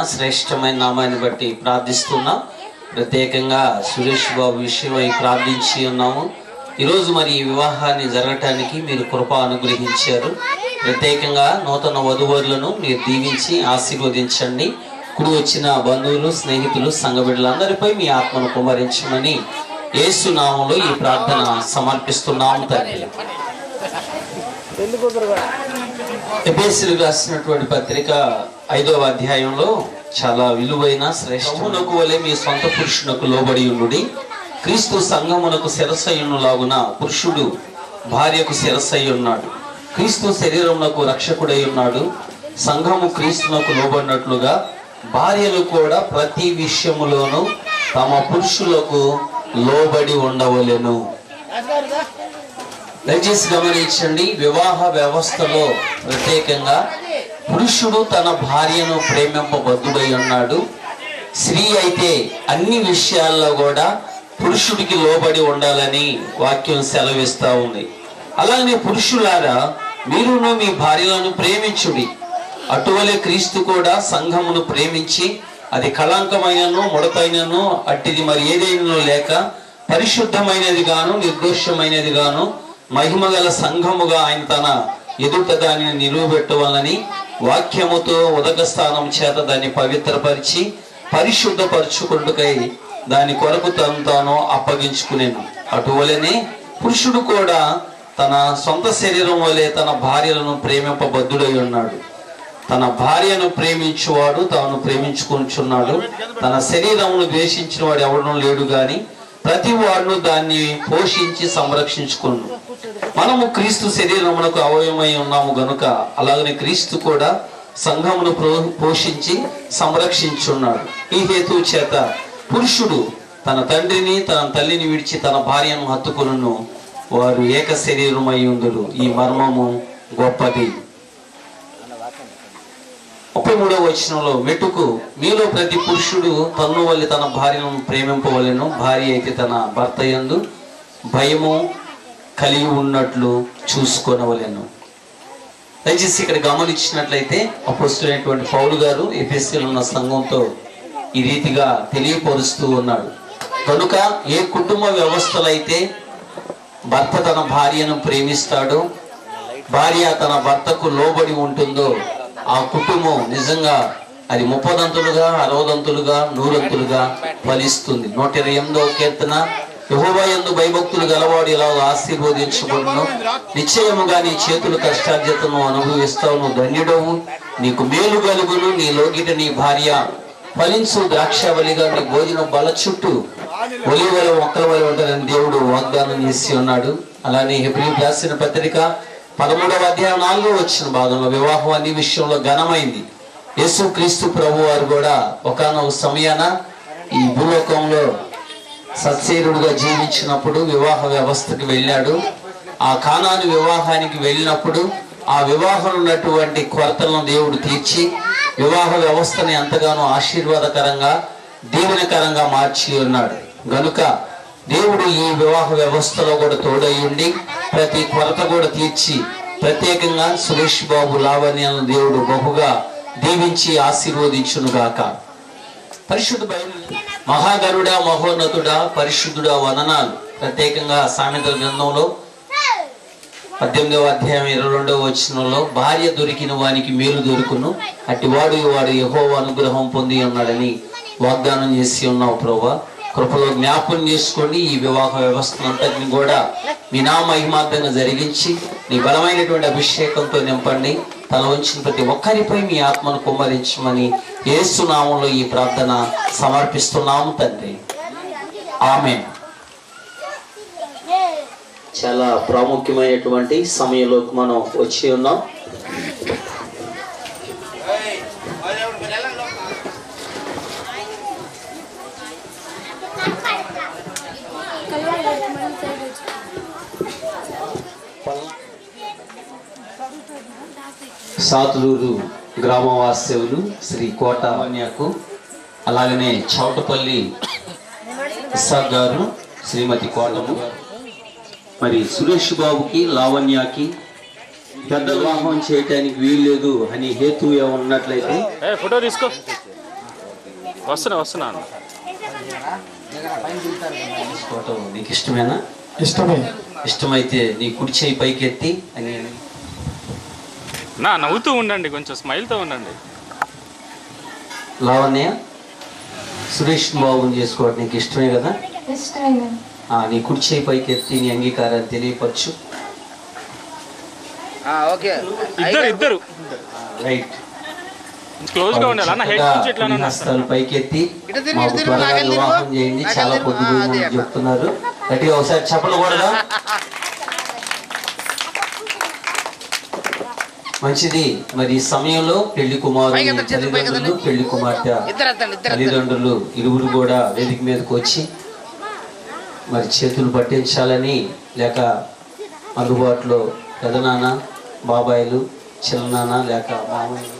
శ్రేష్టమైన నామాన్ని బట్టి ప్రార్థిస్తున్నాం. ప్రత్యేకంగా సురేష్ బాబు విషయమై ప్రార్థించి ఉన్నాము. ఈరోజు మరి ఈ వివాహాన్ని జరగటానికి మీరు కృప అనుగ్రహించారు. ప్రత్యేకంగా నూతన వధువరులను మీరు దీవించి ఆశీర్వదించండి. కుడి వచ్చిన బంధువులు, స్నేహితులు, సంఘ బిడ్డలందరిపై మీ ఆత్మను కుమ్మరించమని యేసు నామములో ఈ ప్రార్థన సమర్పిస్తున్నాము తండ్రి. ఎఫెసీయులకు రాసినటువంటి పత్రిక 5వ అధ్యాయంలో చాలా విలువైన శ్రేష్టమునకు వలె మీ సొంత పురుషునకు లోబడి ఉండుడి. క్రీస్తు సంఘమునకు శిరస్సయ్యులాగున పురుషుడు భార్యకు శిరస్సై ఉన్నాడు. క్రీస్తు శరీరమునకు రక్షకుడై ఉన్నాడు. సంఘము క్రీస్తునకు లోబడినట్లుగా భార్యలు కూడా ప్రతి విషయములోనూ తమ పురుషులకు లోబడి ఉండవలెను. దయచేసి గమనించండి, వివాహ వ్యవస్థలో ప్రత్యేకంగా పురుషుడు తన భార్యను ప్రేమింపబద్ధుడై ఉన్నాడు. స్త్రీ అయితే అన్ని విషయాల్లో కూడా పురుషుడికి లోబడి ఉండాలని వాక్యం సెలవిస్తూ ఉంది. అలాగే పురుషులారా, మీరును మీ భార్యలను ప్రేమించుడి. అటువలే క్రీస్తు కూడా సంఘమును ప్రేమించి అది కళంకమైనను ముడతైనను అట్టిది మరి ఏదైనా లేక పరిశుద్ధమైనది గాను నిర్దోషమైనది గాను మహిమగల సంఘముగా ఆయన తన ఎదుట దానిని నిలువబెట్టవాలని వాక్యముతో ఉదక స్థానం చేత దాన్ని పవిత్రపరిచి పరిశుద్ధపరచుకుంటుకై దాని కొరకు తను తాను అప్పగించుకునేను. అటువలనే పురుషుడు కూడా తన సొంత శరీరం వలె తన భార్యలను ప్రేమింపబద్ధుడై ఉన్నాడు. తన భార్యను ప్రేమించువాడు తాను ప్రేమించుకుంటున్నాడు. తన శరీరమును ద్వేషించిన వాడు ఎవడనూ లేడు గాని ప్రతి వాడును దాన్ని పోషించి సంరక్షించుకును. మనము క్రీస్తు శరీరమునకు అవయవమై ఉన్నాము గనుక అలాగనే క్రీస్తు కూడా సంఘమును పోషించి సంరక్షించున్నాడు. ఈ హేతువు చేత పురుషుడు తన తండ్రిని తన తల్లిని విడిచి తన భార్యను హత్తుకును, వారు ఏక శరీరమై ఉందురు. ఈ మర్మము గొప్పది. 33వ వచనంలో మెట్టుకు మీలో ప్రతి పురుషుడు తన్ను వల్ల తన భార్యను ప్రేమింపవలెను. భార్య అయితే తన భర్త యందు భయము కలిగి ఉన్నట్లు చూసుకొనవలెను. దయచేసి ఇక్కడ గమనించినట్లయితే అపోస్తలుడైనటువంటి పౌలు గారు ఎఫెసీయులో ఉన్న సంఘంతో ఈ రీతిగా తెలియపరుస్తూ ఉన్నాడు. కనుక ఏ కుటుంబ వ్యవస్థలో అయితే భర్త తన భార్యను ప్రేమిస్తాడో, భార్య తన భర్తకు లోబడి ఉంటుందో ఆ కుటుంబం నిజంగా అది 30దంతులుగా 60దంతులుగా 100దంతులుగా ఫలిస్తుంది. 128వ కీర్తన, యెహోవా యందు భయభక్తులు గలవాడు ఇలా ఆశీర్వదించబడును. నిశ్చయముగా నీ చేతులు కష్టార్జితను అనుభవిస్తావు. నువ్వు ధన్యుడవు, నీకు మేలు కలుగును. నీ లోగిట నీ భార్య ఫలించు ద్రాక్షవలిగా నీ భోజనం బల చుట్టూ ఒలివల మొక్కల వల్ల ఉంటుందని దేవుడు వాగ్దానం చేసి ఉన్నాడు. అలానే హెబ్రీయులకు రాసిన పత్రిక 13వ అధ్యాయం 4వ వచన భాగంలో వివాహం అన్ని విషయంలో ఘనమైంది. యేసు క్రీస్తు ప్రభు వారు కూడా ఒకానొక సమయాన ఈ భూలోకంలో సత్శరీరుడుగా జీవించినప్పుడు వివాహ వ్యవస్థకి వెళ్ళాడు. ఆ కానాను వివాహానికి వెళ్ళినప్పుడు ఆ వివాహంలో ఉన్నటువంటి కొరతలను దేవుడు తీర్చి వివాహ వ్యవస్థని ఎంతగానో ఆశీర్వాదకరంగా దీవెనకరంగా మార్చి ఉన్నాడు. గనుక దేవుడు ఈ వివాహ వ్యవస్థలో కూడా తోడై ఉండి ప్రతి కొరత కూడా తీర్చి ప్రత్యేకంగా సురేష్ బాబు లావణ్యాలను దేవుడు బహుగా దీవించి ఆశీర్వదించునుగాక. పరిశుద్ధ బైబిల్ మహాగరుడా, మహోన్నతుడా, పరిశుద్ధుడా వందనాలు. ప్రత్యేకంగా సామెతల గ్రంథంలో 18వ అధ్యాయం 22వ వచనంలో భార్య దొరికిన వానికి మేలు దొరుకును, అట్టి వాడు యెహోవా అనుగ్రహం పొంది ఉన్నాడని వాగ్దానం చేసి ఉన్నావు ప్రభువా. కృపలో జ్ఞాపకం చేసుకోండి. ఈ వివాహ వ్యవస్థనంతటిని కూడా మీ నా మహిమార్థంగా జరిగించి నీ బలమైనటువంటి అభిషేకంతో నింపండి. తల వంచిన ప్రతి ఒక్కరిపై మీ ఆత్మను కుమ్మరించమని యేసు నామములో ఈ ప్రార్థన సమర్పిస్తున్నాము తండ్రి. ఆమేన్. చాలా ప్రాముఖ్యమైనటువంటి సమయంలోకి మనం వచ్చి ఉన్నాం. సాతులూరు గ్రామవాస్తవులు శ్రీ కోట లావణ్యకు, అలాగనే చౌటపల్లి ఇస్సాక్ గారు, శ్రీమతి కోటము, మరి సురేష్ బాబుకి లావణ్యకి పెద్ద వివాహం చేయటానికి వీల్లేదు అని హేతు ఉన్నట్లయితే ఫోటో తీసుకో. వస్తున్నా తీసుకోవటం నీకు ఇష్టమేనా? ఇష్టమే. ఇష్టమైతే నీ కుడి చేయి పైకెత్తి అని నవ్వుతూ ఉండండి, కొంచెం స్మైల్తో ఉండండి. లావణ్య, సురేష్ బాబుని చేసుకోవడం నీకు ఇష్టమే కదా? నీ కుడి చేయి పైకెత్తి నీ అంగీకారాన్ని తెలియపరచు. ఇద్దరు రైట్. క్లోజ్గా ఉండాలి అన్న. హెడ్ నుంచి ఇట్లా హస్తాలు పైకెత్తి మాకు త్వరగా వివాహం చేయండి, చాలా పొద్దుపోయిందని చెప్తున్నారు. గట్టిగా ఒకసారి చెప్పలు కూడా. మంచిది. మరి ఈ సమయంలో పెళ్లి కుమారుడు తల్లిదండ్రులు, పెళ్లి కుమార్తె తల్లిదండ్రులు ఇరువురు కూడా వేదిక మీదకి వచ్చి మరి చేతులు పట్టించాలని, లేక అందుబాటులో పెదనాన్న, బాబాయిలు, చిన్ననాన్న లేక మామయ్యలు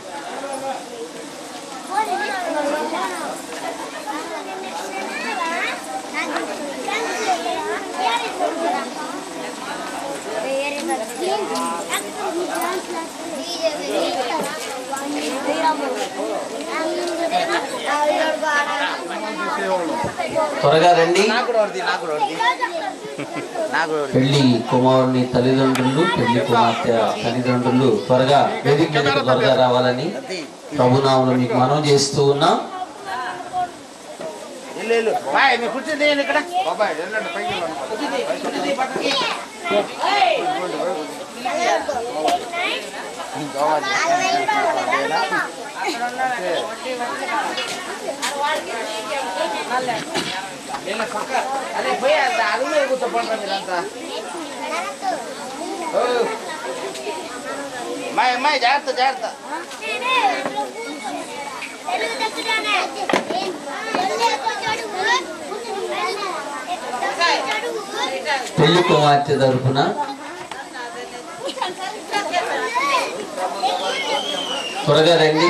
త్వరగా రండి. పెళ్లి కుమారుని తల్లిదండ్రులు, పెళ్లి కుమార్తె తల్లిదండ్రులు త్వరగా వేదిక మీదకి త్వరగా రావాలని ప్రభునామములో మీకు మనవి చేస్తూ ఉన్నాం. జాగ్రత్త. పెళ్లి కుమార్తె తరపున త్వరగా రండి.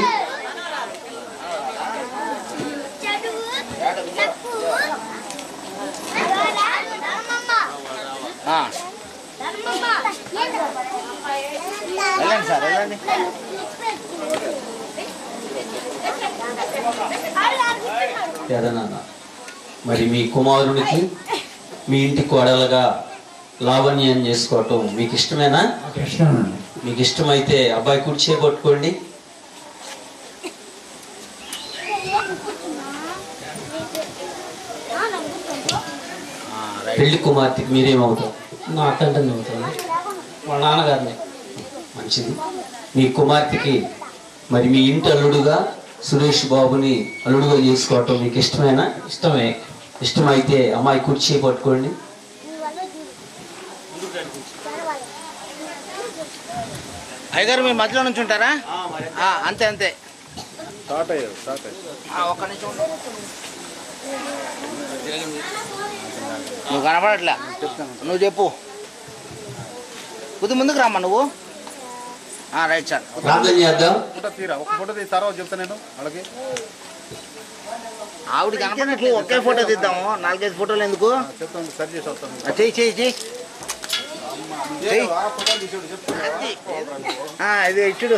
వెళ్ళండి సార్, వెళ్ళండి. మరి మీ కుమారునికి మీ ఇంటి కోడలుగా లావణ్యం చేసుకోవటం మీకు ఇష్టమేనా? మీకు ఇష్టమైతే అబ్బాయి కుర్చీ పట్టుకోండి. పెళ్లి కుమార్తెకి మీరేమవుతారు? నా తండ్రిని అవుతుంది, వాళ్ళ నాన్నగారిని. మంచిది. మీ కుమార్తెకి మరి మీ ఇంటి అల్లుడుగా సురేష్ బాబుని అల్లుడుగా చేసుకోవటం మీకు ఇష్టమేనా? ఇష్టమే. ఇష్టమైతే అమ్మాయి కుర్చీ పట్టుకోండి. అయ్యగారు మీ మధ్యలో నుంచి ఉంటారా? అంతే అంతే. ఒక్క నిమిషం నువ్వు కనపడట్లే, నువ్వు చెప్పు. కొద్ది ముందుకు రామ్మా నువ్వు. Right sir. ప్రార్థన చేద్దాం. ఆవిడ కనపడినట్లు ఒకే ఫోటో తీద్దాము, 4-5 ఫోటోలు ఎందుకు? చెయ్యి ఇది ఇచ్చుడు.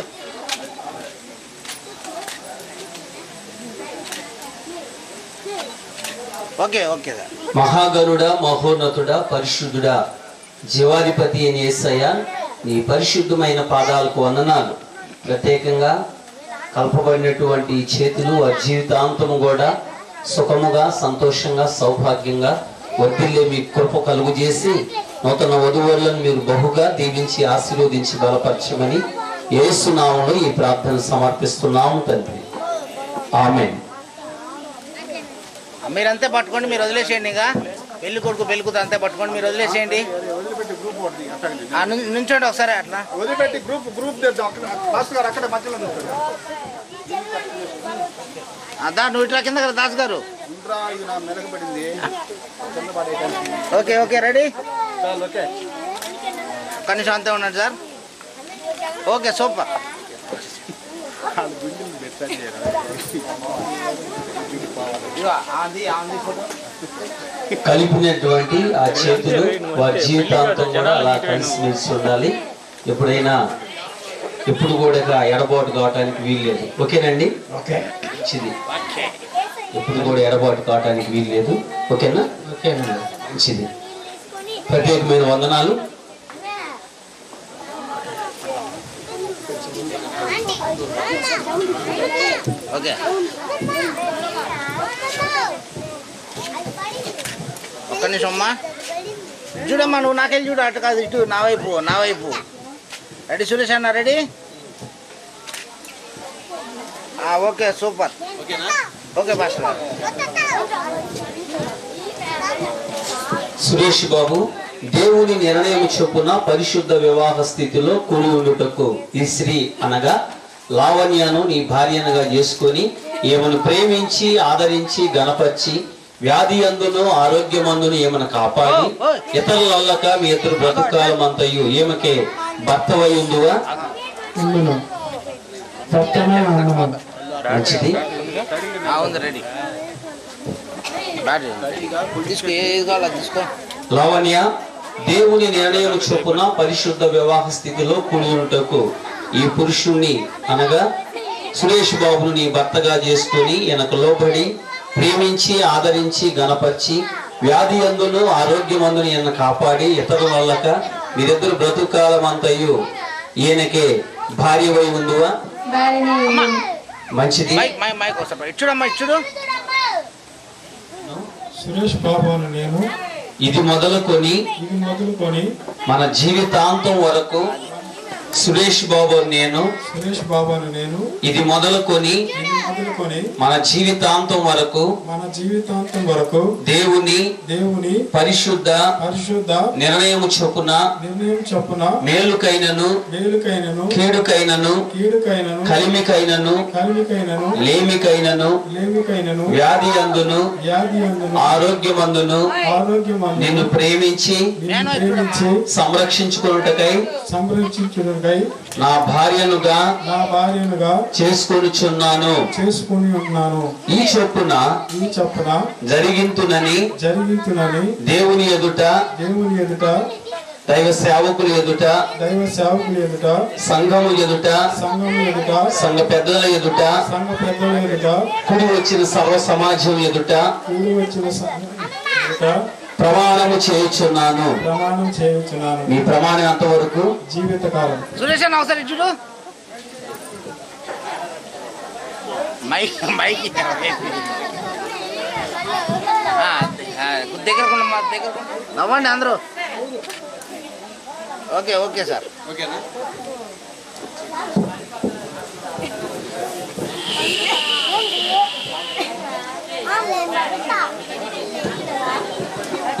Okay sir. మహాగణుడా, మహోన్నతుడా, పరిశుద్ధుడా, జీవాధిపతి అని యేసయ్య, నీ పరిశుద్ధమైన పాదాలకు వందనాలు. ప్రత్యేకంగా కల్పబడినటువంటి చేతులు జీవితాంతము కూడా సుఖముగా, సంతోషంగా, సౌభాగ్యంగా వర్ధిల్లే మీ కృప కలుగు చేసి నూతన వధువులను మీరు బహుగా దీవించి ఆశీర్వదించి బలపరచమని యేసు నామములో ఈ ప్రార్థన సమర్పిస్తున్నాము తండ్రి. ఆమేన్. మీరంతే పట్టుకోండి, మీరు వదిలేసేయండి. ఇక పెళ్లి కొడుకు పెళ్లి కూతురు అంతే పట్టుకోండి, మీరు వదిలేసేయండి. నుంచోండి ఒకసారి అట్లా వదిలిపెట్టి గ్రూప్ అదా. నువ్వు ఇట్లా కింద కదా దాస్ గారు. Okay ready. ఒక్క నిమిషం అంతే ఉండండి సార్. Okay super. కలిపినటువంటి ఆ చేతులు వారి జీవితాంతం కూడా అలా కలిసిమెలిసి ఉండాలి. ఎప్పుడు కూడా ఎడబాటు కావటానికి వీల్లేదు. ఓకేనండి? ఓకే. మంచిది. ఎప్పుడు కూడా ఎడబాటు కావడానికి వీలు లేదు. ఓకేనా? ఓకేనండి. మంచిది. ప్రత్యేకమైన వందనాలు. ఓకే, ఒక్క నిమిషం అమ్మా. చూడమ్మా, నువ్వు నాకెళ్ళి చూడు, అటు కాదు ఇటు, నా వైపు. రెడీ సురేష్ అన్న? Ready? Okay, super. Okay pastor గారు. సురేష్ బాబు, దేవుని నిర్ణయం చొప్పున పరిశుద్ధ వివాహ స్థితిలో కూడి ఉండుటకు ఈ స్త్రీ అనగా లావణ్యను నీ భార్యనుగా చేసుకొని ఈమెను ప్రేమించి ఆదరించి గణపరిచి వ్యాధి అందును ఆరోగ్యమందును ఈమెను కాపాడి ఇతరులక మీ ఇద్దరు బ్రతుకాలం అంతయు ఈమెకే భర్తవై ఉండువా? ఉండును. సత్యమే ఉండును. మంచిది. ఉంది, రెడీ. తీసుకో, ఏది కావాలో తీసుకో. లావణ్య, దేవుని నిర్ణయం చొప్పున పరిశుద్ధ వివాహ స్థితిలో కూడి ఉండుటకు ఈ పురుషుణ్ణి అనగా సురేష్ బాబును నీ భర్తగా చేసుకుని ఈయనకు లోబడి ప్రేమించి ఆదరించి గణపరిచి వ్యాధి అందును ఆరోగ్యమందును ఈయన కాపాడి ఇతరుల వల్లక మీరిద్దరు బ్రతుకాలం అంతయు ఈయనకే భార్యవై ఉండువా? మంచిది. ఇచ్చుడమ్మా, ఇచ్చుడు. సురేష్ బాబు అని నేను ఇది మొదలుకొని మన జీవితాంతం వరకు సురేష్ బాబు నేను ఇది మొదలుకొని మన జీవితాంతం వరకు దేవుని పరిశుద్ధ నిర్ణయము చొప్పున మేలుకైనను కీడుకైనను కలిమికైనను లేమికైనను వ్యాధి అందును ఆరోగ్యమందును నిన్ను ప్రేమించి సంరక్షించుకొనుటకై నా భార్యనుగా చేసుకొని ఉన్నాను. ఈ చొప్పున జరిగింతునని దేవుని ఎదుట దైవ సేవకులు ఎదుట సంఘము ఎదుట సంఘ పెద్దల ఎదుట కుడి వచ్చిన సర్వ సమాజం ఎదుట ప్రమాణము చేయుచున్నాను. మీ ప్రమాణం అంతవరకు జీవితకాలం. సురేష్ అన్న ఒకసారి చూడు. దగ్గర నవ్వండి అందరూ. Okay sir. ఓకేనా?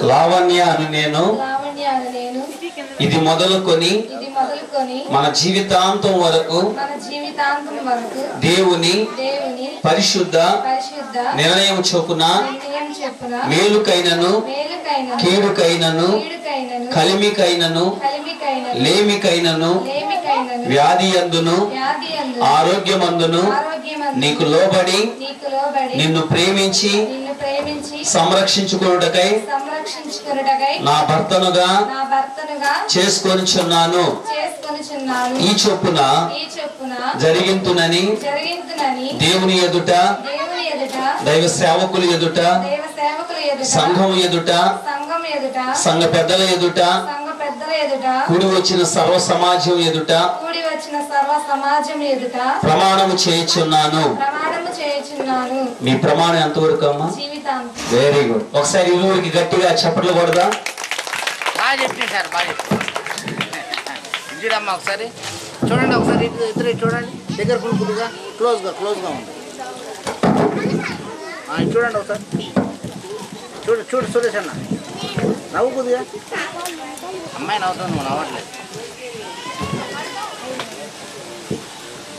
లావణ్య అను నేను ఇది మొదలుకొని మన జీవితాంతం వరకు దేవుని పరిశుద్ధ నిర్ణయం చొప్పున మేలుకైనను కీడుకైనను కలిమికైనను లేమికైనను వ్యాధి అందును ఆరోగ్యమందును నీకు లోబడి నిన్ను ప్రేమించి సంరక్షించుకొనుటకై నా భర్తనుగా చేసుకొనుచున్నాను. ఈ చొప్పున జరిగింతునని దేవుని ఎదుట దైవ సేవకుల ఎదుట సంఘం ఎదుట సంఘ పెద్దల ఎదుట కూడి వచ్చిన సర్వ సమాజం ఎదుట ప్రమాణము చేయుచున్నాను. మీ ప్రమాణం ఎంతవరకు అమ్మా? Very good. ఒకసారి ఇరువురికి గట్టిగా చప్పట్లు కొడదా? బాగా చెప్పింది సార్, బాగా చెప్పింది. చూడమ్మా ఒకసారి చూడండి, ఒకసారి ఇద్దరు చూడండి, దగ్గర కొడుకులుగా క్లోజ్గా ఉంది. చూడండి ఒకసారి, చూడు సురేష్ అన్న, నవ్వు కొద్దిగా. అమ్మాయి నవ్వుతుంది, నువ్వు నవ్వట్లేదు.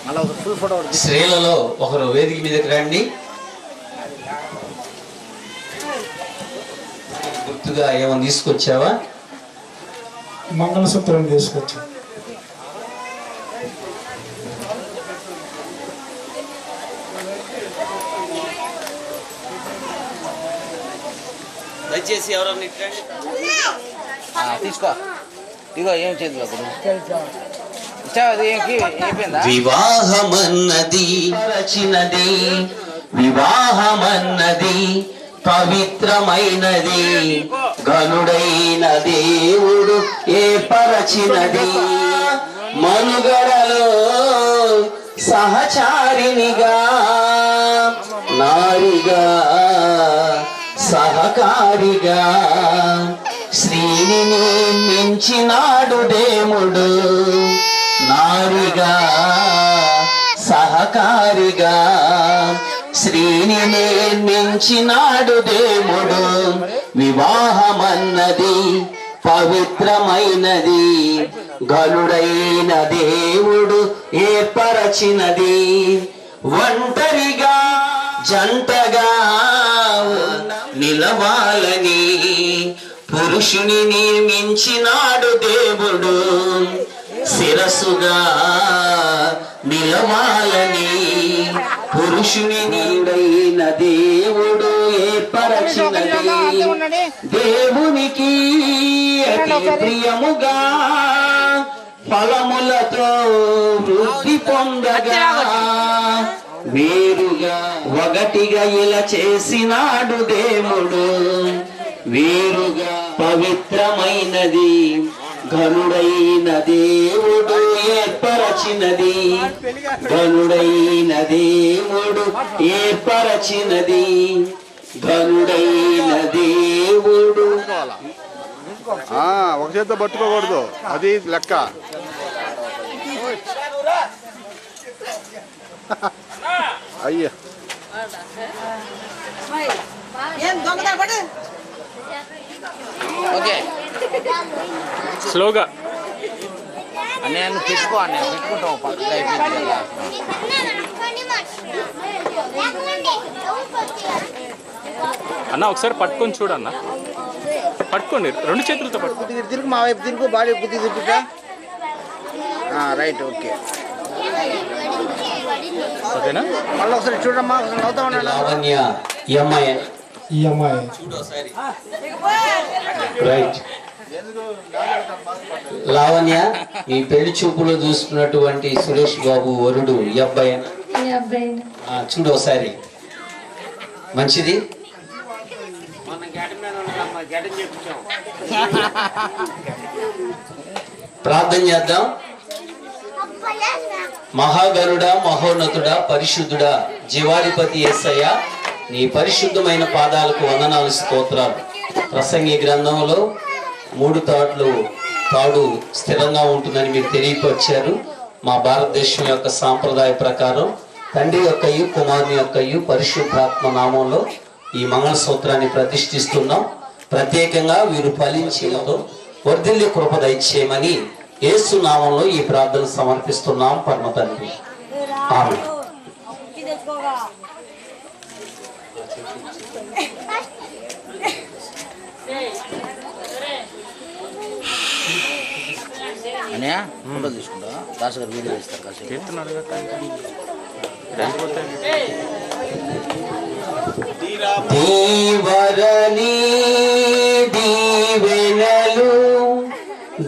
మళ్ళీ ఒక ఫుల్ ఫోటో. స్త్రీలలో ఒకరు వేదిక మీదకి రండి. గుర్తుగా ఏమైనా తీసుకొచ్చావా? మంగళసూత్రం తీసుకొచ్చా. దయచేసి ఎవరన్నా తీసుకో. ఇగో ఏం చేతిలో అయిపోయిందా? వివాహమన్నది రచినది వివాహమన్నది పవిత్రమైనది, గనుడైన దేవుడు ఏర్పరచినది. మనుగడలో సహచారినిగా, నారిగా సహకారిగా స్త్రీని నిర్మించినాడు దేవుడు. నారిగా సహకారిగా స్త్రీని నిర్మించినాడు దేవుడు. వివాహమన్నది పవిత్రమైనది, గనుడైన దేవుడు ఏర్పరచినది. ఒంటరిగా జంటగా నిలవాలని పురుషుని నిర్మించినాడు దేవుడు. శిరస్సుగా నిలవాలని పురుషుని నీడైన దేవుడు ఏర్పరచినది. దేవునికి అతి ప్రియముగా ఫలములతో వృద్ధి పొందగా, వేరుగా ఒకటిగా ఇలా చేసినాడు దేవుడు. వేరుగా పవిత్రమైనది, గనుడైన దేవుడు ఏర్పరచినది. గనుడైన దేవుడు ఏర్పరచినది. గనుడైన దేవుడు. ఒక చేత్తో పట్టుకోకూడదు, అది లెక్క. అయ్యా ఓకే స్లోగా నేను పెట్టుకో అన్న పెట్టుకుంటాం పక్కన అయిపోయింది కదా. అన్న ఒకసారి పట్టుకొని చూడన్న, పట్టుకోండి, రెండు చేతులతో పట్టుకో. తిరుగు మా వైపు తిరుగు, బాడీ బుద్ధి తిరుగుతా. Right okay. ఓకేనా? మళ్ళీ ఒకసారి చూడమ్మా, ఒకసారి నవ్వుతా ఉన్నాను. లావణ్య ఈ అమ్మాయి ఈ అమ్మాయి రైట్. లావణ్య ఈ పెళ్లి చూపులో చూసుకున్నటువంటి సురేష్ బాబు వరుడు ఈ అబ్బాయి చూడు ఒకసారి. మంచిది. ప్రార్థన చేద్దాం. మహాగరుడా, మహోన్నతుడా, పరిశుద్ధుడా, జీవాధిపతి యేసయ్య, నీ పరిశుద్ధమైన పాదాలకు వందనాలు, స్తోత్రాలు. ప్రసంగి గ్రంథంలో 3 తాడు స్థిరంగా ఉంటుందని మీరు తెలియపరిచారు. మా భారతదేశం యొక్క సాంప్రదాయ ప్రకారం తండ్రి యొక్కయు కుమారుని యొక్కయు పరిశుద్ధాత్మ నామంలో ఈ మంగళసూత్రాన్ని ప్రతిష్ఠిస్తున్నాం. ప్రత్యేకంగా వీరు ఫలించి వర్ధిల్లి కృప దయచేయమని యేసు నామంలో ఈ ప్రార్థన సమర్పిస్తున్నాం పరమ తండ్రి. ఆమేన్. అన్నయ్య ఫోటో తీసుకుంటా, దాసు గారు వీడియో తీస్తారు కాసేపు. దేవరని దీవెనలు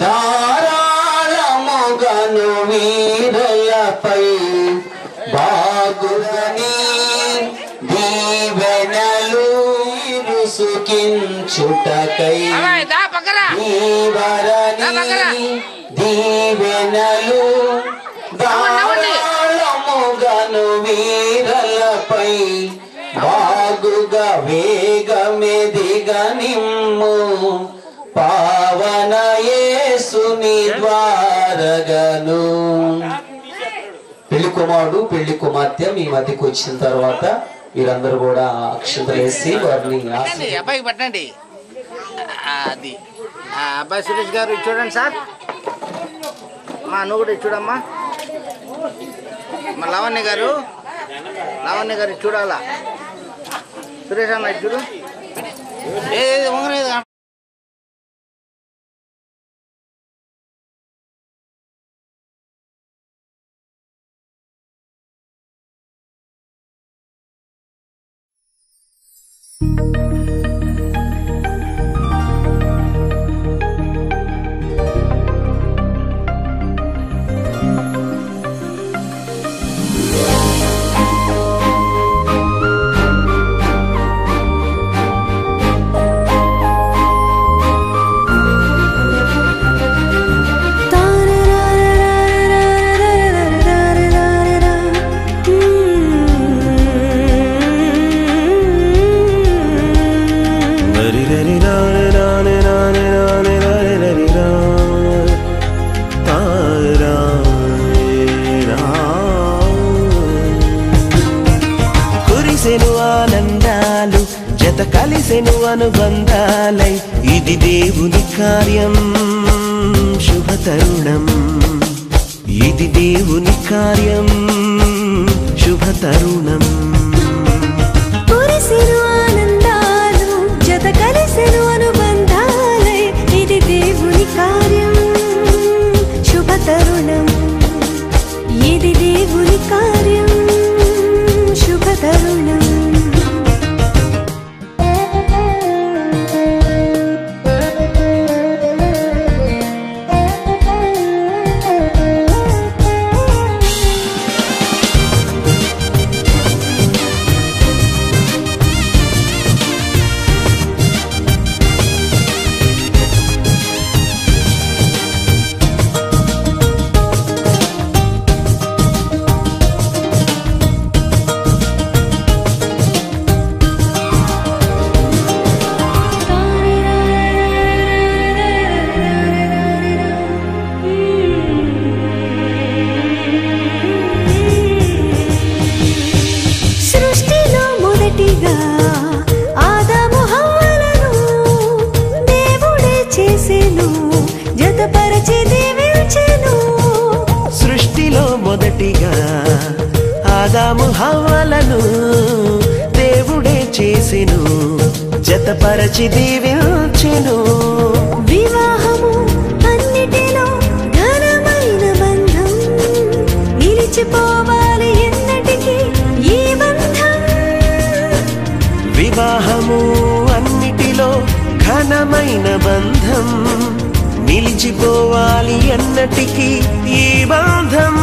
ధారాళముగను వీరలపై, బాగుగని దీవెనలు రుసుకించుటకై, దేవరని దీవెనలు ధారాళముగను వీరలపై, బాగుగా వేగమెదిగా నిమ్ము పావన యేసుని ద్వారగను. పెళ్లి కుమారుడు పెళ్లి కుమార్తె మీ మధ్యకి వచ్చిన తర్వాత వీరందరూ కూడా అక్షంతలు వేసి వారిని అబ్బాయికి పట్టండి. అది అబ్బాయి సురేష్ గారు చూడండి సార్. మా నువ్వు కూడా చూడమ్మా. మా లావణ్య గారు చూడాలా. సురేష్ అన్న చూడు. ఏ కురిసెను ఆనందాలు జత కలిసెను అనుబంధాలై ఇది దేవుని కార్యం శుభతరుణం ఇది దేవుని కార్యం శుభతరుణం కురిసెను ఆనందాలు జత కలిసెను అనుబంధాలై ఇది దేవుని కార్యం శుభతరుణం ఇది దేవుని కార్యం శుభతరుణం సృష్టిలో మొదటిగా ఆదాము హవ్వలను దేవుడే చేసెను జతపరచి దీవించెను సృష్టిలో మొదటిగా ఆదాము హవ్వలను దేవుడే చేసెను జతపరచి దీవించెను వివాహము అన్నిటిలో ఘనమైన బంధం నిలిచిపోవాలి ఎన్నటికీ ఈ బంధం వివాహము అన్నిటిలో ఘనమైన బంధం నిలిచిపోవాలి ఎన్నటికీ ఈ బంధం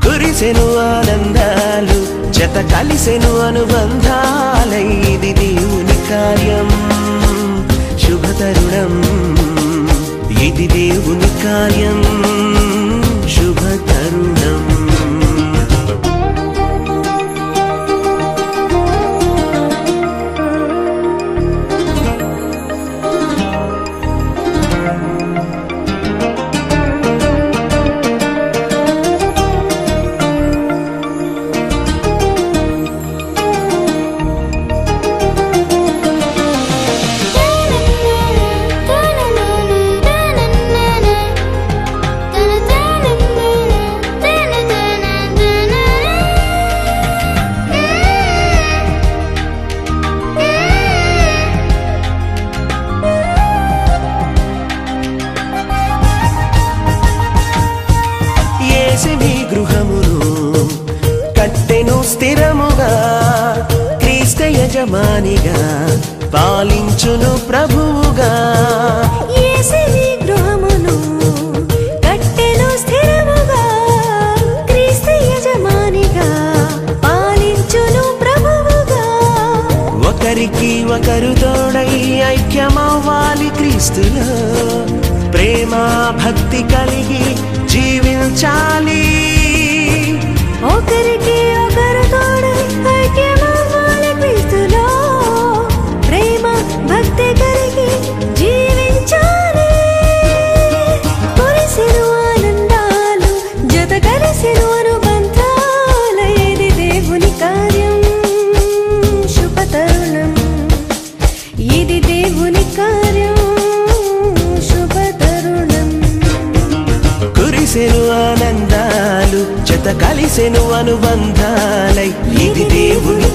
కురిసెను ఆనందాలు జత కలిసెను అనుబంధాలై ఇది దేవుని కార్యం శుభతరుణం ఇది దేవుని కార్యం శుభతరుణం యేసుని గృహమును కట్టెను స్థిరముగా క్రీస్తు యజమానిగా పాలించును ప్రభువుగా యేసుని గృహమును కట్టెను స్థిరముగా క్రీస్తు యజమానిగా పాలించును ప్రభువుగా ఒకరికి ఒకరు తోడై ఐక్యమవ్వాలి క్రీస్తులో ప్రేమ భక్తి కలిగి జీవించాలి ఒకరికి ఒకరు తోడై ఐక్యమవ్వాలి క్రీస్తులో ప్రేమ భక్తి కలిగి జీవించాలి కురిసెను ఆనందాలు జత కలిసెను అనుబంధాలు ఇది దేవుని కార్యం శుభతరుణం ఇది దేవుని కార్యం శుభతరుణం కురిసెను ఆనందాలు జత కలిసెను అనుబంధాలై ఇది దేవుని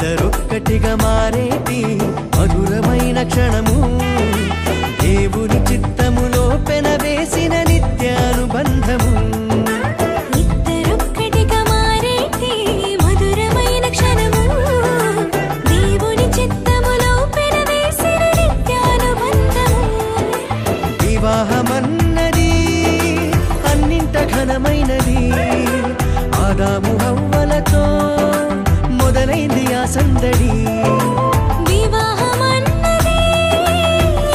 ఇద్దరొక్కటిగా మారేటి మధురమైన క్షణము దేవుని చిత్తములో పెనవేసిన నిత్యానుబంధము ఇద్దరొక్కటిగా మారేటి మధురమైన క్షణము దేవుని చిత్తములో పెనవేసిన నిత్యానుబంధము వివాహమన్నది అన్నింట ఘనమైనది ఆదాము హవ్వలతో మొదలైంది ఆ సందడి వివాహమన్నది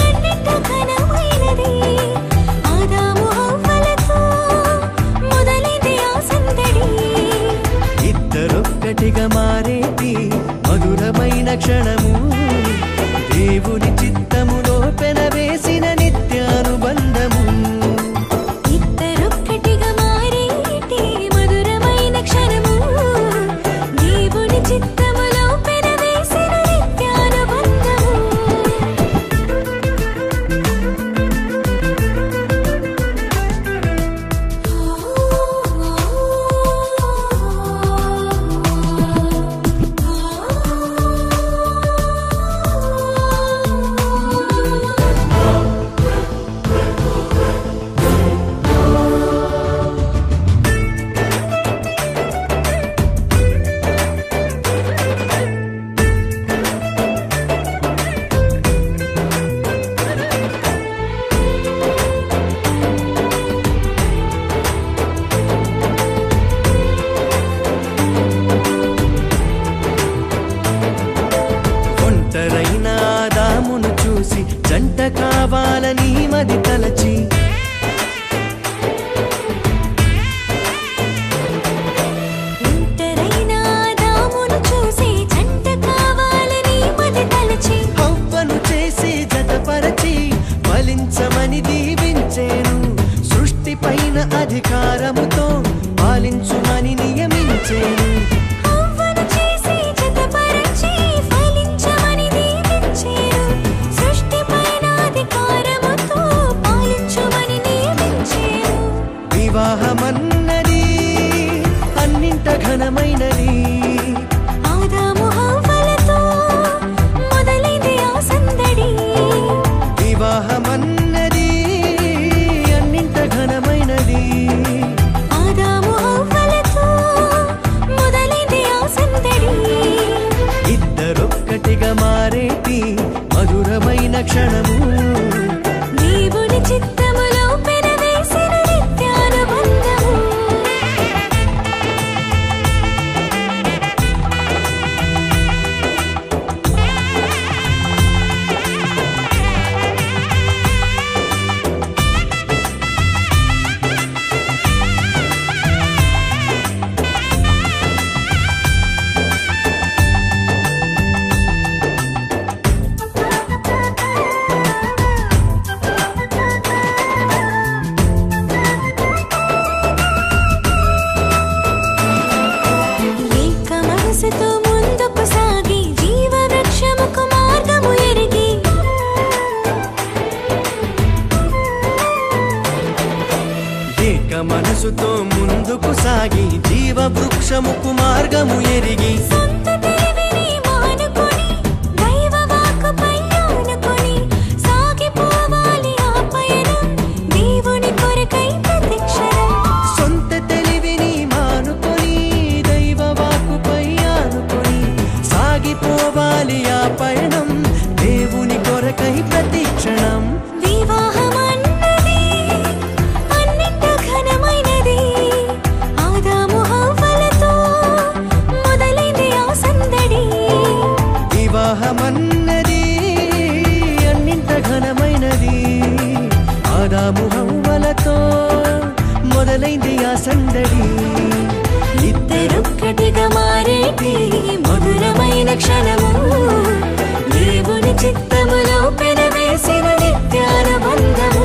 అన్నింట ఘనమైనది ఆదాము హవ్వలతో మొదలైంది ఆ సందడి ఇద్దరొక్కటిగా మారేటి మధురమైన క్షణము దేవుని చిత్తములో పెనవేసిన నిత్యానుబంధము ఇద్దరొక్కటిగా మారేటి మధురమైన క్షణము దేవుని చిత్తములో పెనవేసిన నిత్యానుబంధము ఒంటరైన ఆదామును చూసి జంట కావాలని మది తలచి ఒంటరైన ఆదామును చూసి జంట కావాలని మది తలచి హవ్వను చేసి జతపరచి ఫలించమని దీవించేను సృష్టి పైన అధికారముతో పాలించుమని నియమించేను హవ్వను చేసి జతపరచి ఫలించమని దీవించేను సృష్టిపైన అధికారముతో పాలించుమని నియమించేను వివాహమన్నది అన్నింట ఘనమైనది ఆదాము హవ్వలతో మొదలైంది ఆ సందడి వివాహమన్నది అన్నింట ఘనమైనది ఆదాము హవ్వలతో మొదలైంది ఆ సందడి ఇద్దరొక్కటిగా మారేటి మధురమైన క్షణము దేవుని చిత్తములో పెనవేసిన నిత్యానుబంధము ఏక మనసుతో ముందుకు సాగి జీవవృక్షముకు మార్గము ఎరిగి ఏక మనసుతో ముందుకు సాగి జీవవృక్షముకు మార్గము ఎరిగి సొంత తెలివిని మానుకొని దైవ వాక్కుపై ఆనుకొని సాగిపోవాలి ఆ పయనం దేవుని కొరకై ప్రతిక్షణం సొంత తెలివిని మానుకొని దైవ వాక్కుపై ఆనుకొని సాగిపోవాలి ఆ పయనం దేవుని కొరకై ప్రతిక్షణం వివాహమన్నది అన్నింట ఘనమైనది ఆదాము హవ్వలతో మొదలైంది ఆ సందడి వివాహమన్నది అన్నింట ఘనమైనది ఆదాము హవ్వలతో మొదలైంది ఆ సందడి ఇద్దరొక్కటిగా మారేటి మధురమైన క్షణము దేవుని చిత్తములో పెనవేసిన నిత్యానుబంధము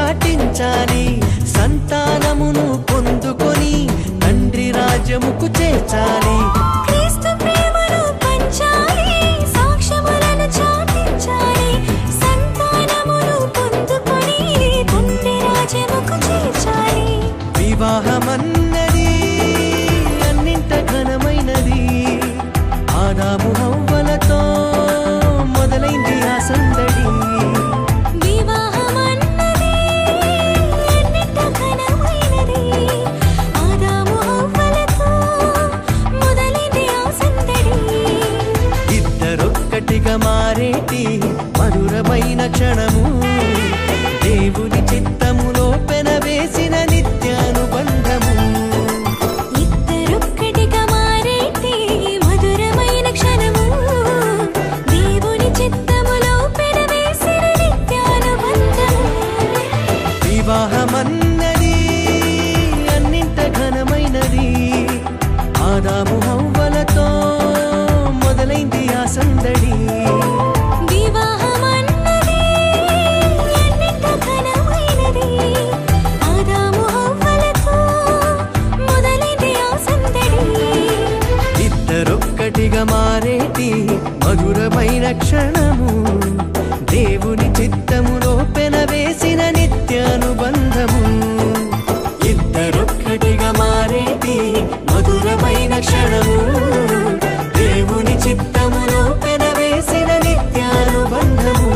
చాటించాలి, సంతానమును పొందుకొని తండ్రి రాజ్యముకు చేర్చాలి. క్రీస్తు ప్రేమను పంచాలి, సాక్ష్యములను చాటించాలి, సంతానమును పొందుకొని తండ్రి రాజ్యముకు చేర్చాలి. వివాహమన్నది అన్నింట ఘనమైనది, ఆదాము హవ్వలతో మొదలైంది ఆ సందడి. వివాహమన్నది అన్నింట ఘనమైనది, ఆదాము హవ్వలతో మొదలైంది ఆ సందడి. ఇద్దరొక్కటిగా మారేటి మధురమైన క్షణము, దేవుని చిత్తములో పెనవేసిన నిత్యానుబంధము. ఇద్దరొక్కటిగా మారేటి మధురమైన క్షణము, దేవుని చిత్తములో పెనవేసిన నిత్యానుబంధము. వివాహమన్నది అన్నింట ఘనమైనది, ఆదాము హవ్వలతో మొదలైంది ఆ సందడి. వివాహమన్నది అన్నింట ఘనమైనది, ఆదాము హవ్వలతో మొదలైంది ఆ సందడి. ఇద్దరొక్కటిగా మారేటి మధురమైన క్షణము, దేవుని చిత్తములో పెనవేసిన నిత్యానుబంధము. ఇద్దరొక్కటిగా మారేటి మధురమైన క్షణము, దేవుని చిత్తములో పెనవేసిన నిత్యానుబంధము.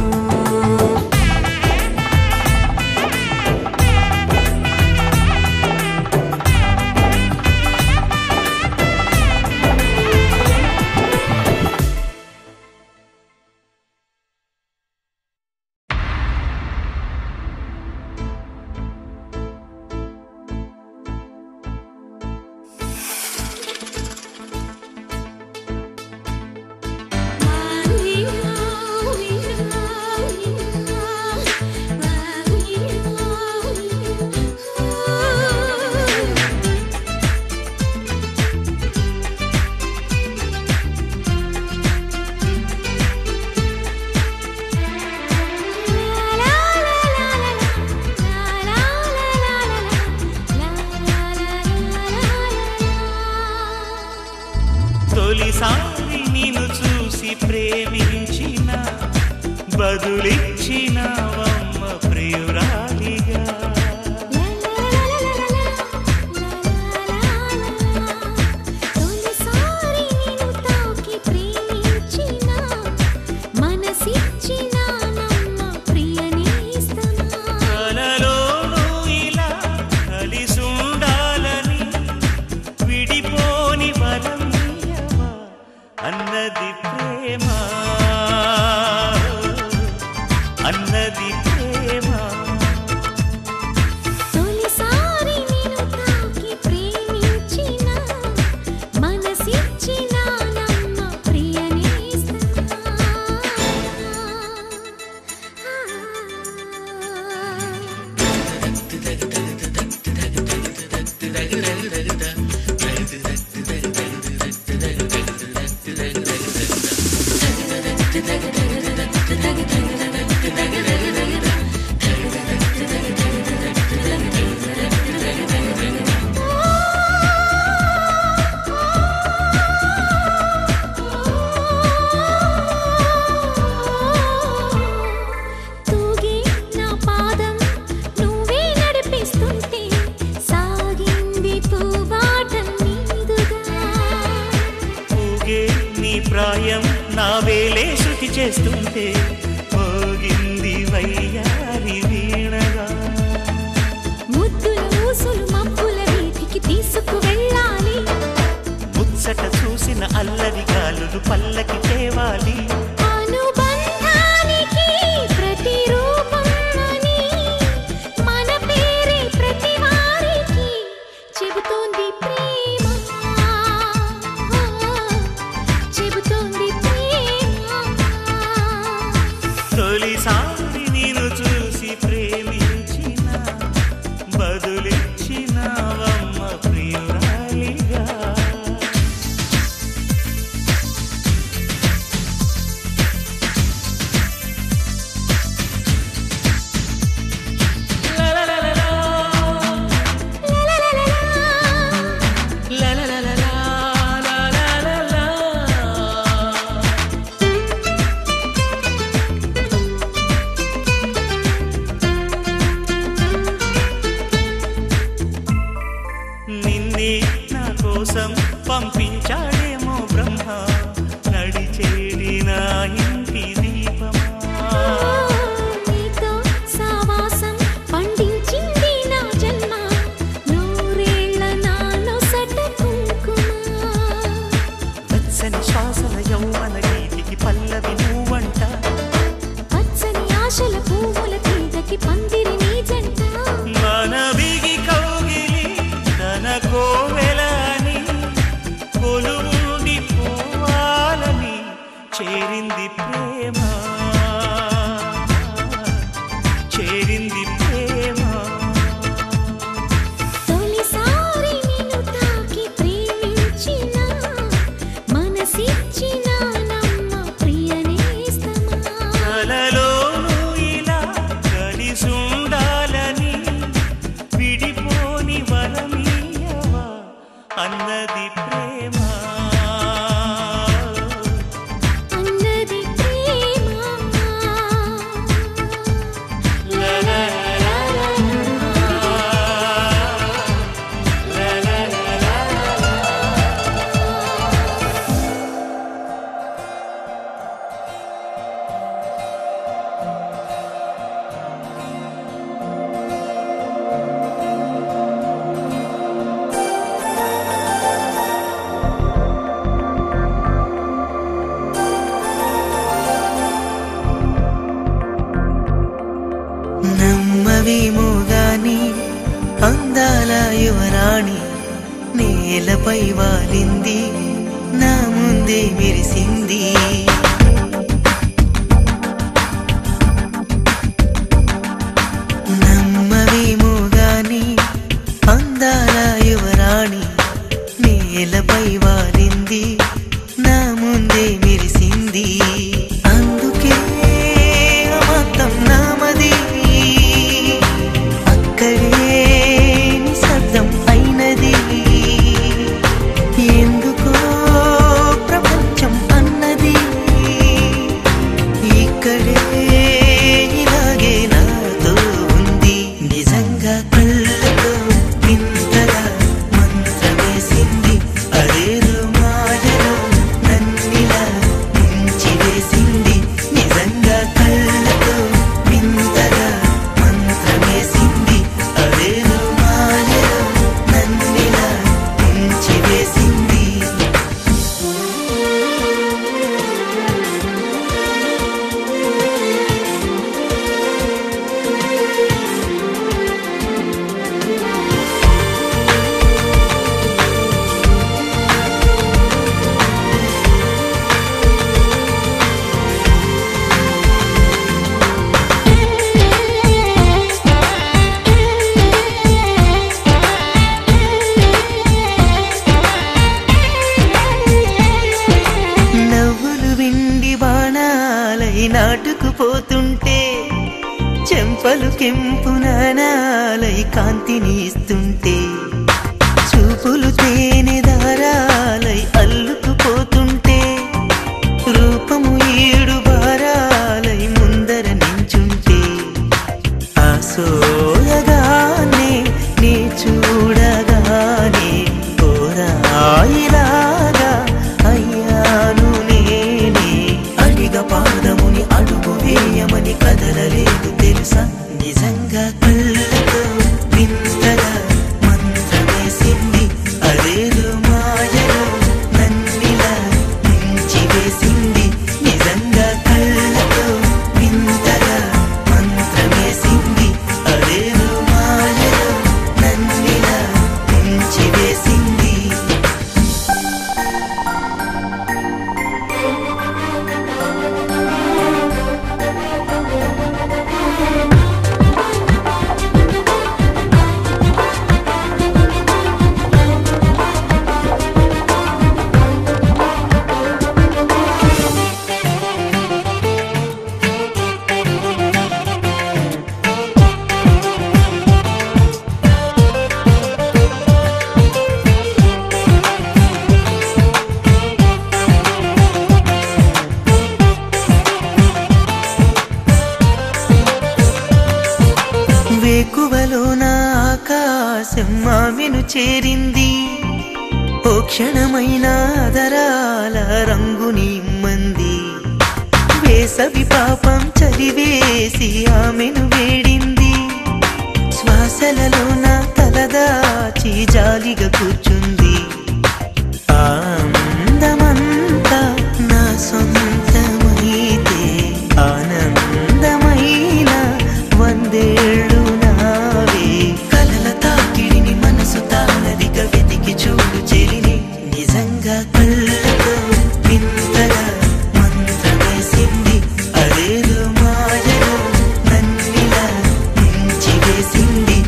తొలిసారి నిన్ను చూసి ప్రేమించిన, బదులిచ్చినవమ్మ ప్రియురాలిగా. తొలిసారి నిన్ను తాకి ప్రేమించిన, మనసిచ్చిన నమ్మ ప్రియ నేస్తమా. కలలోనూ ఇలా కలిసుండాలని విడిపోని వరం నీయవా అన్నది ప్రేమ, అన్నది ప్రేమ. తొలిసారి నిన్ను తాకి ప్రేమించిన, మనసిచ్చిన నమ్మ ప్రియ నేస్తమా. తూగే నా పాదం నువ్వే నడిపిస్తుంటే, సాగింది పూబాట నీదుగా. ఊగే నీ ప్రాయం నా వేలే శృతి చేస్తుంటే, మోగింది వయ్యారి వీణగా. ముద్దుల ఊసులు మబ్బుల వీధికి తీసుకు వెళ్ళాలి, ముచ్చట చూసిన అల్లరి గాలులు పల్లకి తేవాలి. అనుబంధానికి ప్రతిరూపం అని మన పేరే ప్రతి వారికి చెబుతోంది ప్రేమ, చెబుతోంది ప్రేమ. అందాల యువరాణి నేలపై వాలింది, నా ముందే మెరిసింది. నమ్మవేమో గాని అందాల యువరాణి నేలపై వాలింది, నా ముందే మెరిసింది. అందుకే మొత్తం నామది, అక్కడే నిశ్శబ్దం అయినది. ఎందుకో ప్రపంచం అన్నది ఇక్కడే ఇలాగే నాతో ఉంది. నిజంగా కళ్ళతో వింతగా మంత్రమేసింది, అదేదో మాయలో నన్నిలా ముంచి వేసింది. నిజంగా కళ్ళతో వింతగా మంత్రమేసింది, అదేదో మాయలో నన్నిలా ముంచి వేసింది. నవ్వులు విండి బాణాలై నాటుకుపోతుంటే, చెంపలు కెంపు నాణాలై కాంతిని ఇస్తుంటే, చూపులు తేనె దారాలై అల్లుకుపోతుంటే, రూపము ఏడు బారాలై ముందర నించుంటే, ఆ సోయగానే నీ చూడగానే కోరాయిలాగా అయ్యాను నేనే. అడిగ పాదముని అడుగు వేయమని కదలలేదు తెలుసా. నిజంగా కళ్ళతో వింతగా మంత్రమేసింది, అదేదో మాయలో నన్నిలా ముంచి వేసింది. నిజంగా కళ్ళతో వింతగా మంత్రమేసింది, అదేదో మాయలో నన్నిలా ముంచి వేసింది. వేకువలో నా ఆకాశం ఆమెను చేరింది, ఓ క్షణమైన ఆదరాల రంగుని ఇమ్మంది. వేసవి పాపం చలివేసి ఆమెను వేడింది, శ్వాసలలో నా తలదాచి జాలిగా కూర్చుంది. ఆ అందమంతా నా సొంతమైతే ఆనందమైన వందేళ్ళు నావే. కలల తాకిడిని మనసు తానదిగా వెతికి చూడు చెలిని. నిజంగా కళ్ళతో వింతగా మంత్రమేసింది, అదేదో మాయలో నన్నిలా ముంచి వేసింది.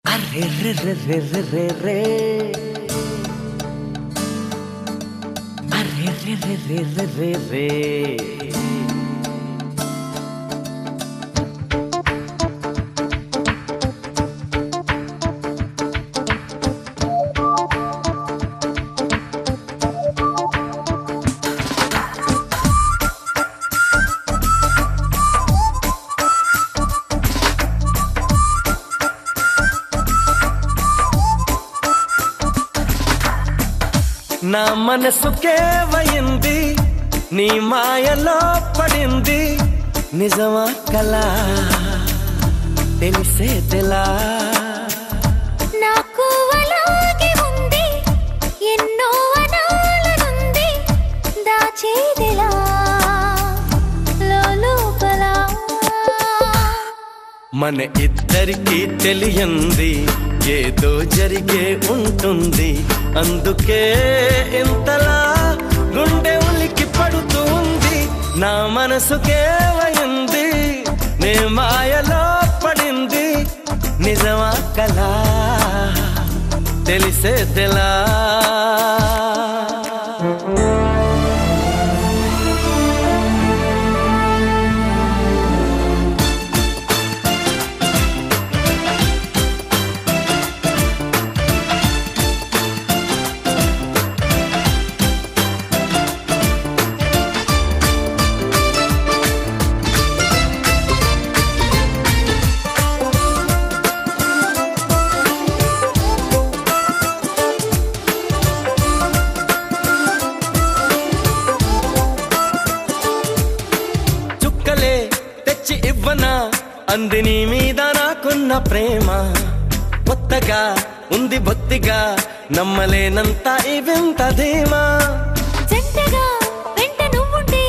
అర్రే రే రే రే రే రే అర్రే రే రే రే రే రే. నా మనసుకే వయింది, నీ మాయలో పడింది, నిజమా కలా తెలిసేదెలా నాకు అలాగే ఉంది ఎన్నో అనాలనుంది దాచేదెలా లోపల మన ఇద్దరికి తెలియంది ఏదో జరిగే ఉంటుంది అందుకే ఇంతలా గుండె ఉలికి పడుతుంది నా మనసుకేవయింది నే మాయలో పడింది నిజమా కలా తెలిసేదెలా అందిని మీద నాకున్న ప్రేమ కొత్తగా ఉంది బొత్తిగా నమ్మలేనంత ఈ వింత ధీమా జంటగా వెంట నువ్వుంటే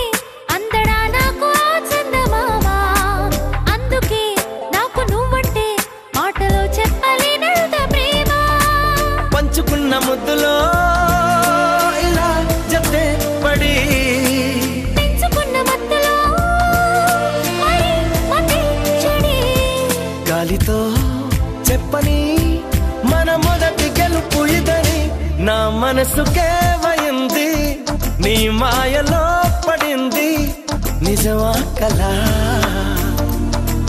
అందడా నాకు ఆ చందమామ అందుకే నాకు నువ్వంటే మాటలో చెప్పలేనంత ప్రేమ పంచుకున్న ముద్దులో ఇలా జతే పడి పెంచుకున్న మత్తులో గాలితో చెప్పని మన మొదటి గెలుపు ఇదని నా మనసుకేవయింది నీ మాయలో పడింది నిజమా కలా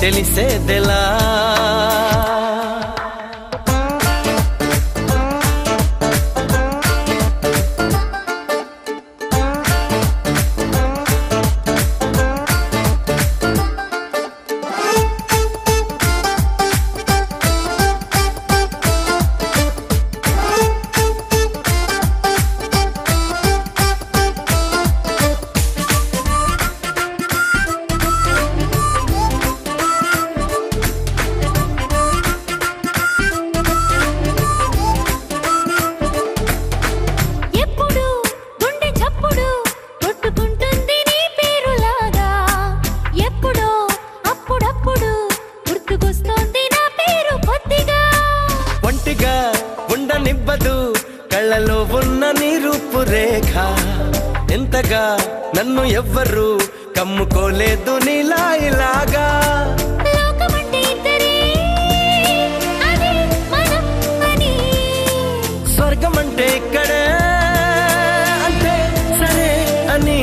తెలిసేదెలా కళ్ళలో ఉన్న నీ రూపురేఖ ఎంతగా నన్ను ఎవ్వరు కమ్ముకోలేదు నీలా ఇలాగా స్వర్గమంటే ఇక్కడే అంటే సరే అని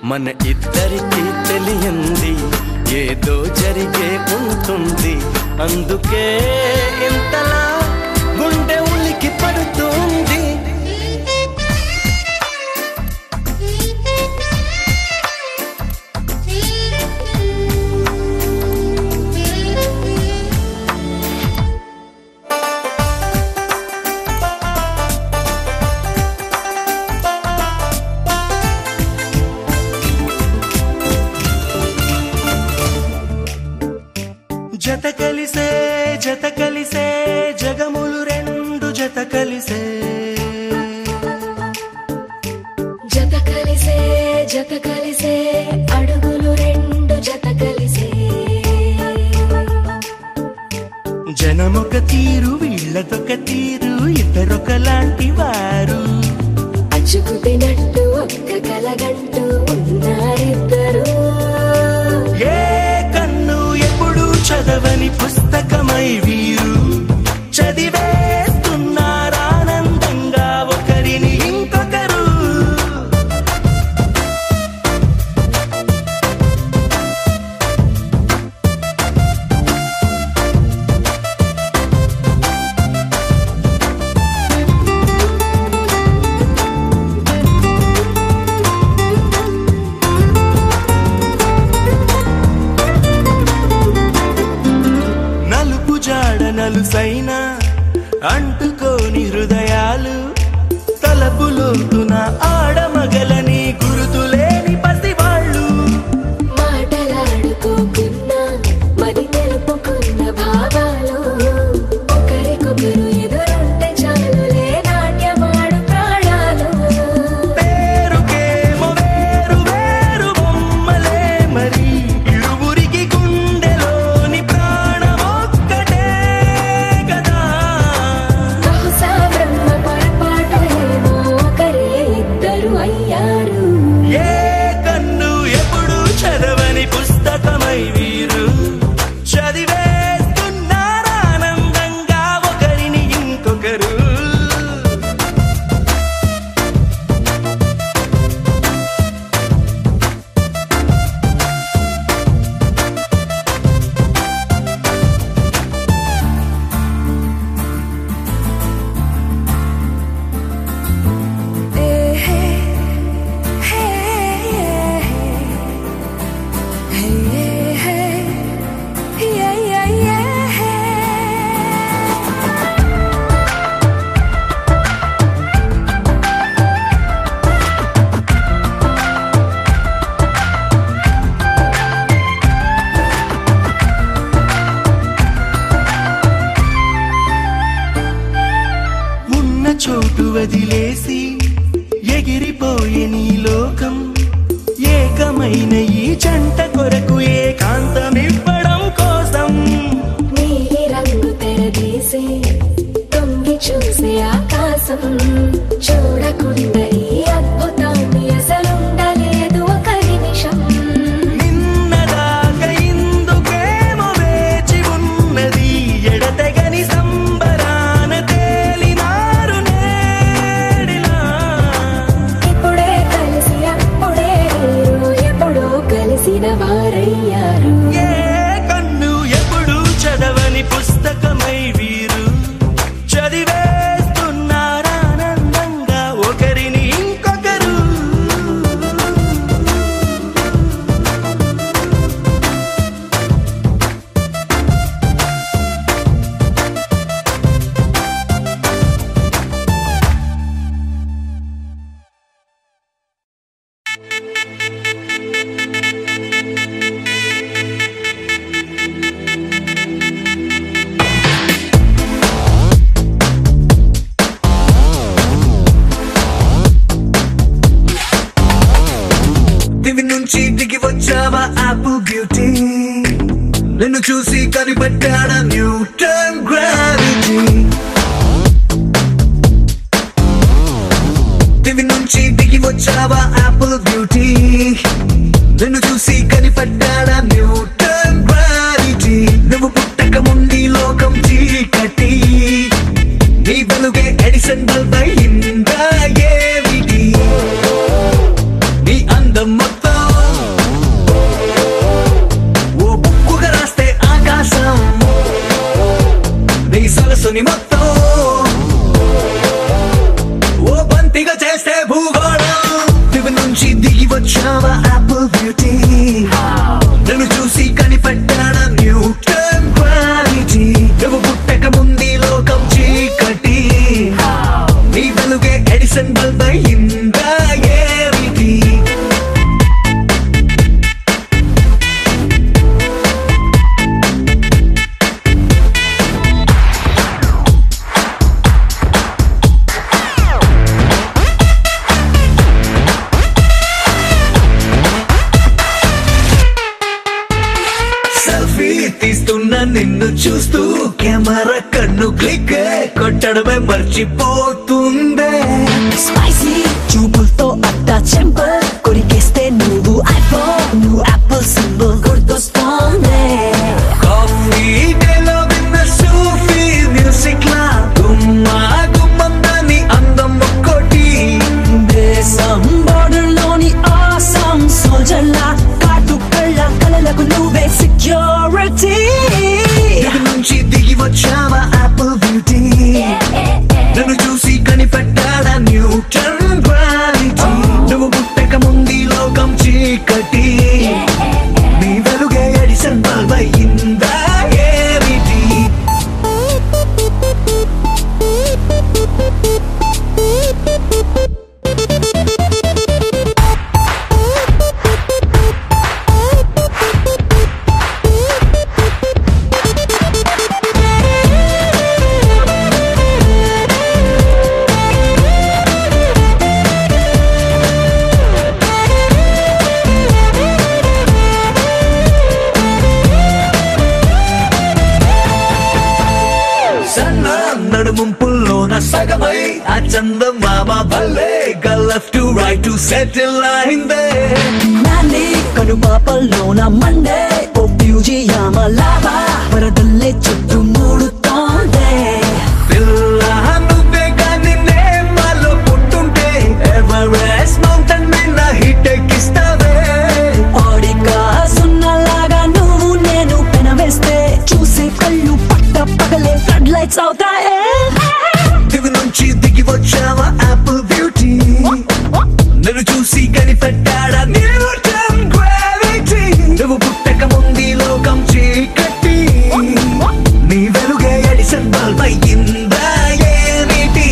మన ఇద్దరికి తెలియంది ఏదో జరిగే ఉంటుంది అందుకే ఇంతలా గుండె ఉలికి పడుతుంది జత కలిసే జగములు రెండు జత కలిసే అడుగులు రెండు జత కలిసే జనమొక తీరు వీళ్ళదొక తీరు ఇద్దరొకలాంటి వారు అచ్చుకుతినట్టు ఒక్క కలగంటూ ఉన్నారిద్దరు ఏ కన్ను ఎప్పుడు చదవని పుస్తకమై వీరు చదివేస్తున్నారానందంగా ఒకరిని ఇంకొకరు మనసైనా అంటుకోని హృదయాలు తలపులోతున ఆడమగలని గురుతులేని పసివాళ్ళు మాటలాడుకోకున్నా మరి తెలుపుకున్న భావాలు ఒకరికొకరు ఎదురుంటే చాలులే నాట్యమాడు ప్రాణాలు పేరుకేమో వేరు వేరు బొమ్మలే మరి ఇరువురికి గుండెలోని ప్రాణమొక్కటే కదా బహుశా బ్రహ్మ పొరపాటు ఏమో ఒకరే ఇద్దరు అయ్యారు ఏ కన్ను ఎప్పుడు చదవని పుస్తకమై వీరు చదివేస్తున్నారానందంగా ఒకరిని ఇంకొకరు ఉన్న చోటు వదిలేసి ఎగిరిపోయే నీ లోకం ఏకమైన ఈ జంట కొరకు ఏకాంతమివ్వడం కోసం నీలి రంగు తెరదీసి తొంగి చూసే ఆకాశం చూడకుండా ఈ అద్భుతాన్ని అసలుండలేదు ఒక నిమిషం నిన్నదాకా ఇందుకేమో వేచి ఉన్నది ఎడతెగని సంబరాన తేలినారు నేడిలా ఇప్పుడే కలిసి అప్పుడే వీరు ఎప్పుడో కలిసిన వారయ్యారు ఏ కన్ను ఎప్పుడు చదవని పుస్తకమై వీరు చదివేస్తున్నారానందంగా ఒకరిని ఇంకొకరు దివి నుంచి దిగి వచ్చావా యాపిల్ బ్యూటీ నిన్ను చూసి కనిపెట్టాడా న్యూటన్ గ్రావిటీ దివి నుంచి దిగి వచ్చావా యాపిల్ బ్యూటీ నిన్ను చూసి కనిపెట్టాడా న్యూటన్ గ్రావిటీ నువ్వు పుట్టక ముందు లోకం చీకటి నీ వెలుగే ఎడిసన్ బల్బ్ అయిందా ఏమిటి నీ అందం మొత్తం ఓ బుక్కుగా రాస్తే ఆకాశం నీ సరస్సుని మొత్తం ఓ బంతిగా చేస్తే భూగోళం దివి నుంచి దిగి వచ్చావా యాపిల్ బ్యూటీ నన్ను చూసి కనిపెట్టాడా న్యూటన్ గ్రావిటీ నువ్వు పుట్టక ముందు లోకం చీకటి నీ వెలుగే ఎడిసన్ బల్బ్ అయిందా ఏమిటి సెల్ఫీ తీస్తున్నా నిన్ను చూస్తూ కెమెరా కన్ను క్లిక్ కొట్టడమే మర్చిపోతుందే స్పైసీ చూపులతో అట్టా చెంపల్ కొరికేస్తే నువ్వు ఐఫోన్ నువ్వు యాపిల్ సింబల్ గుర్తొస్తోంది కాఫీ డేలో విన్న సూఫీ మ్యూజిక్ లా గుమ్మా గుమ్మందాని అందం ఒక్కోటి దేశం బోర్డర్ లోని ఆసాం సోల్జర్ లా కాటు కళ్ళ కలలకు నువ్వే సెక్యూరిటీ దిగి నుంచి దిగి వచ్చావా యాపిల్ బ్యూటీ నన్ను చూసి కనిపెట్టాడా న్యూటన్ చందమామ భలే left to right to settle అయిందే నాని కనుపాపల్లోన మండే ఓ బ్యూజియామ లావా వరదల్లే చుట్టూ మూడుతోందే పిల్ల నువ్వే గాని నేమలో పుట్టుంటే ఎవరెస్ట్ మౌంటైన్ మీద హిట్ ఎక్కిస్తావే ఓడిగా సున్నలాగా నువ్వు నేను పెనవేస్తే చూసే కళ్ళు పట్ట పగలే ఫ్లడ్ లైట్స్ అవుతాయే దిగు నుంచి దిగి వచ్చావా యాపిల్ బ్యూటీ నన్ను చూసి కనిపెట్టాడా న్యూటన్ గ్రావిటీ నువ్వు పుట్టక ముందు లోకం చీకటి నీ వెలుగే ఎడిసన్ బల్బ్ అయ్యిందా ఏమిటి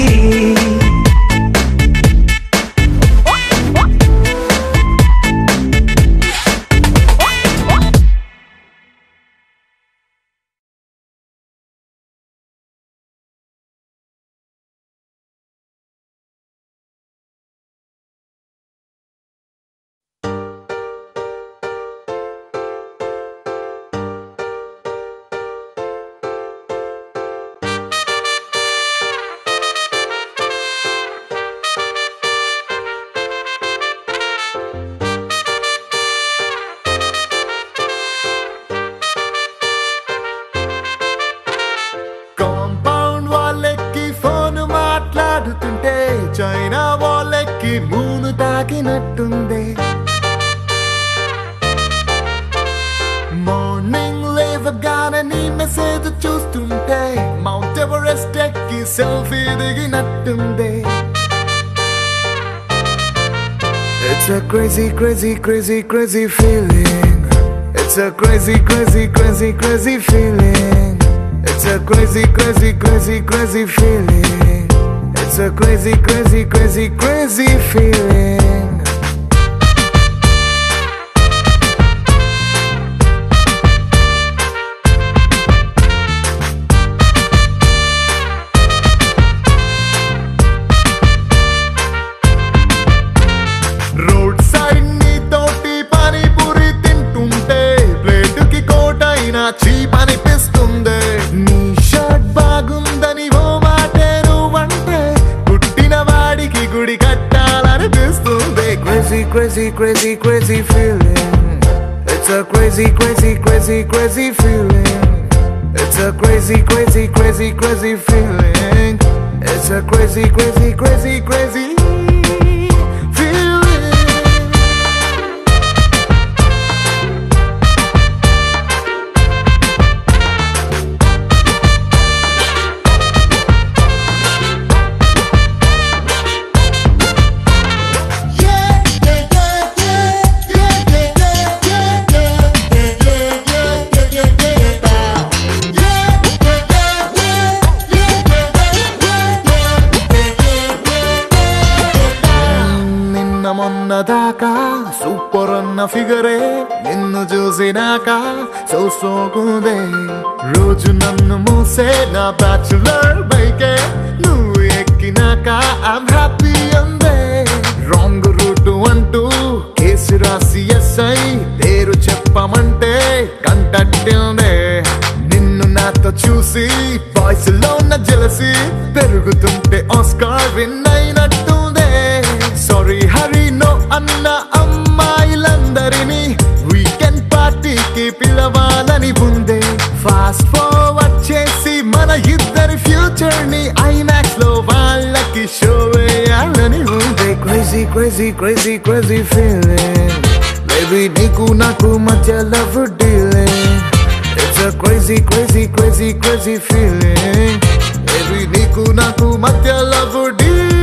కాంపౌండ్ వాళ్ళెక్కి ఫోన్ మాట్లాడుతుంటే చైనా వాళ్ళెక్కి మూను తాకినట్టుంది మార్నింగ్ లేవగానే నీ మెసేజ్ చూస్తుంటే మౌంట్ ఎవరెస్ట్ ఎక్కి selfie దిగినట్టుంది It's a crazy, crazy, crazy, crazy feeling. It's a crazy, crazy, crazy, crazy feeling. It's a crazy, crazy, crazy, crazy feeling. It's a crazy, crazy, crazy, crazy feeling. Road side నీ తోటి పానీపూరి తింటుంటే ప్లేటుకి కోటైనా cheap అనిపిస్తుంది నీ shirt బాగుందని ఓ మాటే నువ్వంటే పుట్టిన వాడికి గుడి కట్టాలనిపిస్తుంది crazy crazy crazy crazy feeling it's a crazy crazy crazy crazy feeling it's a crazy crazy crazy crazy feeling it's a crazy crazy crazy crazy మొన్నదాకా సూపర్ అన్న ఫిగరే నిన్ను చూసినాక సోకుదే రోజు నన్ను మూసే నా బ్యాచులర్ బైకే నువ్వు ఎక్కినాక ఐమ్ హ్యాపీ అందే రాంగ్ రూట్ అంటూ కేసు రాసి ఎస్ఐ పేరు చెప్పమంటే కంటట్టిందే నిన్ను నాతో చూసి వాయిస్ లో ఉన్న జెలసీ పెరుగుతుంటే ఆస్కార్ విన్ అయినట్టుందే సారీ హరి నో అన్న అమ్మాయిలందరినీ వీకెండ్ పార్టీకి పిలవాలని ఉందే ఫాస్ట్ ఫార్వర్డ్ చేసి మన ఇద్దరి ఫ్యూచర్ ని ఐమాక్స్ లో వాళ్ళకి షో వేయాలని ఉందే crazy crazy crazy crazy feeling baby నీకు నాకు మధ్య love dealing it's a crazy crazy crazy crazy feeling baby నీకు నాకు మధ్య లవ్ డీలింగ్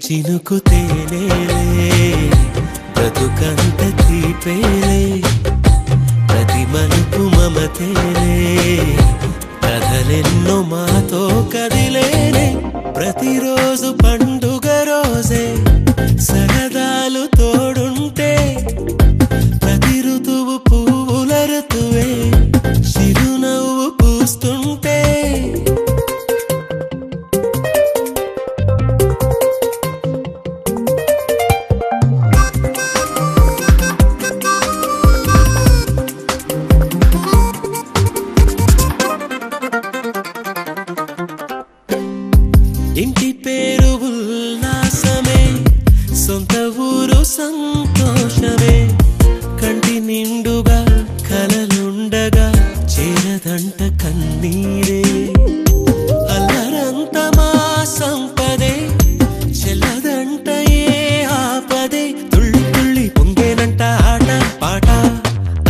చినుకు తేనేలే బ్రతుకంత తీపేలే ప్రతి మలుపు మమతేలే కథలెన్నో మాతో కదిలేనే ప్రతిరోజు పండుగ రోజే సరదాలు తోడుంటే ప్రతి ఋతువు పువ్వుల ఋతువే చిరునవ్వు పూస్తుంటే ఇంటి పేరు ఉల్లాసమే సొంత ఊరు సంతోషమే కంటి నిండుగా కలలుండగా చేరదంట కన్నీరే అల్లరంత మా సంపదే చెల్లదంట ఏ ఆపదే తుళ్ళి తుళ్ళి పొంగేనంట ఆట పాట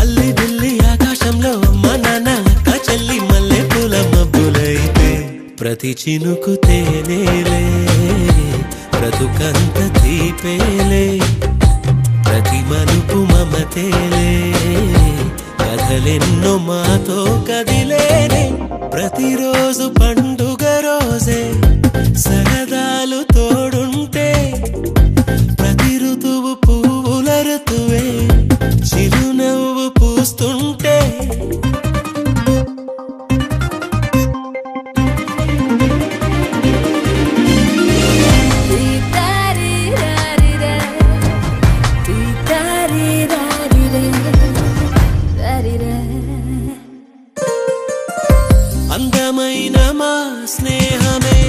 అల్లి బిల్లి ఆకాశంలో అమ్మ నాన్న అక్క చెల్లి మల్లె పూల మబ్బులైతే ప్రతి చినుకు తేనేలే బ్రతుకంత తీపేలే ప్రతి మలుపు మమతేలే కథలెన్నో మాతో కదిలేనే ప్రతిరోజు పండుగ రోజే సరదాలు తోడుంటే ప్రతి ఋతువు పువ్వుల ఋతువే చిరునవ్వు పూస్తుంటే అందమైన మా స్నేహమే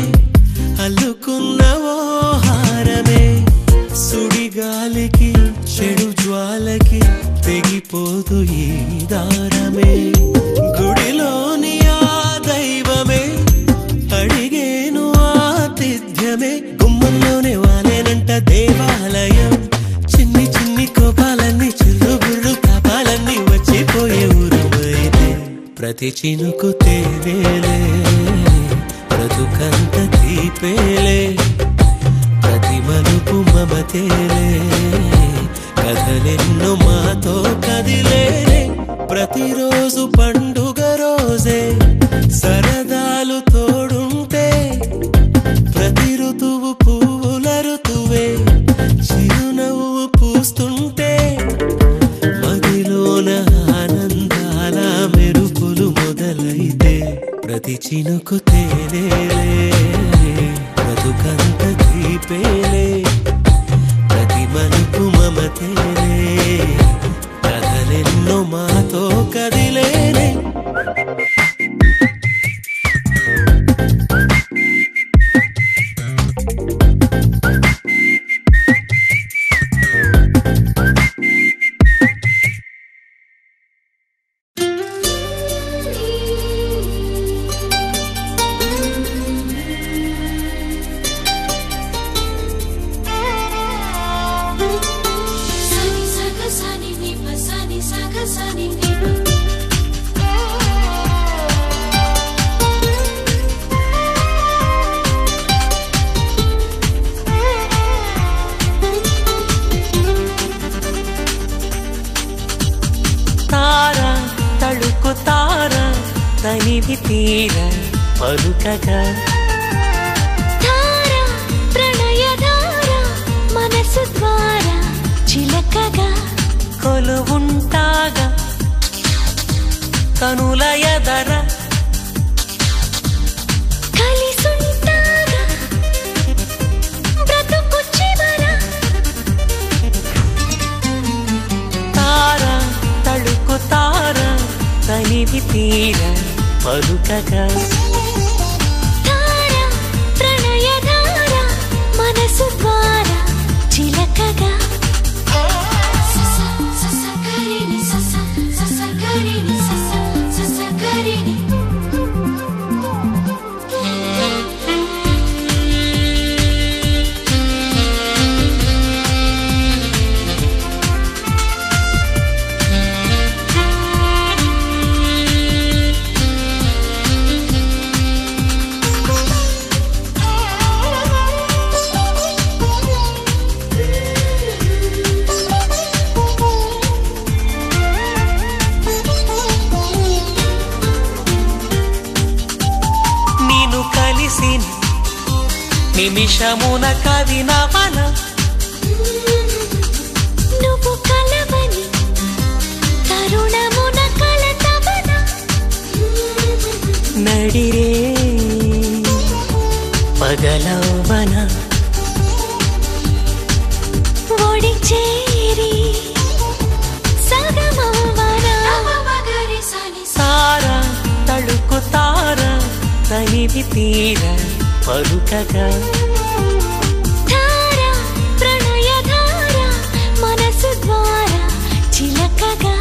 అల్లుకున్న ఓ హారమే సుడిగాలికి చెడు జ్వాలకి తెగిపోదు ఈ దారమే గుడిలోని ఆ దైవమే అడిగేను ఆతిథ్యమే గుమ్మంలోనే వాలేనంట దేవాలయం చిన్ని చిన్ని కోపాలన్నీ చిల్లు గుళ్ళు తాపాలన్నీ వచ్చిపోయే ఊరమైతే ప్రతి చినుకు తేనేలే బ్రతుకంత తీపేలే ప్రతి మలుపు మమతేలే కథలెన్నో మాతో కదిలేనే ప్రతిరోజు పండుగ రోజే సరదాలు తోడుంటే ప్రతి ఋతువు పువ్వుల ఋతువే చిరునవ్వు పూస్తుంటే మదిలోన ఆనందాల మెరుపులు మొదలైతే ప్రతి చినుకు తేనేలే బ్రతుకంత తీపేలే ప్రతి మలుపు మమతేలే కథలెన్నో మాతో కదిలేనే తారా తళుకు తారా తనివి తీర పలుకగా ధార ప్రణయధార మనసు ద్వారా చిలకగా కొలువుంటాగా కనుల ఎదర కలిసుంటాగా బ్రతుకు చివర తారా తళుకు తారా తనివి తీర పలుకగా ధార ప్రణయధార మనసు ద్వారా చిలకగా నిమిషమున కదినవన నువ్వు కలవని తరుణమున కలతవన నడిరే పగలవన ఒడి చేరి సగమవన మగరి సని సారా తళుకు తార తనివి తీర పలుకగా ధార ప్రణయ ధార మనసు ద్వారా చిలకగా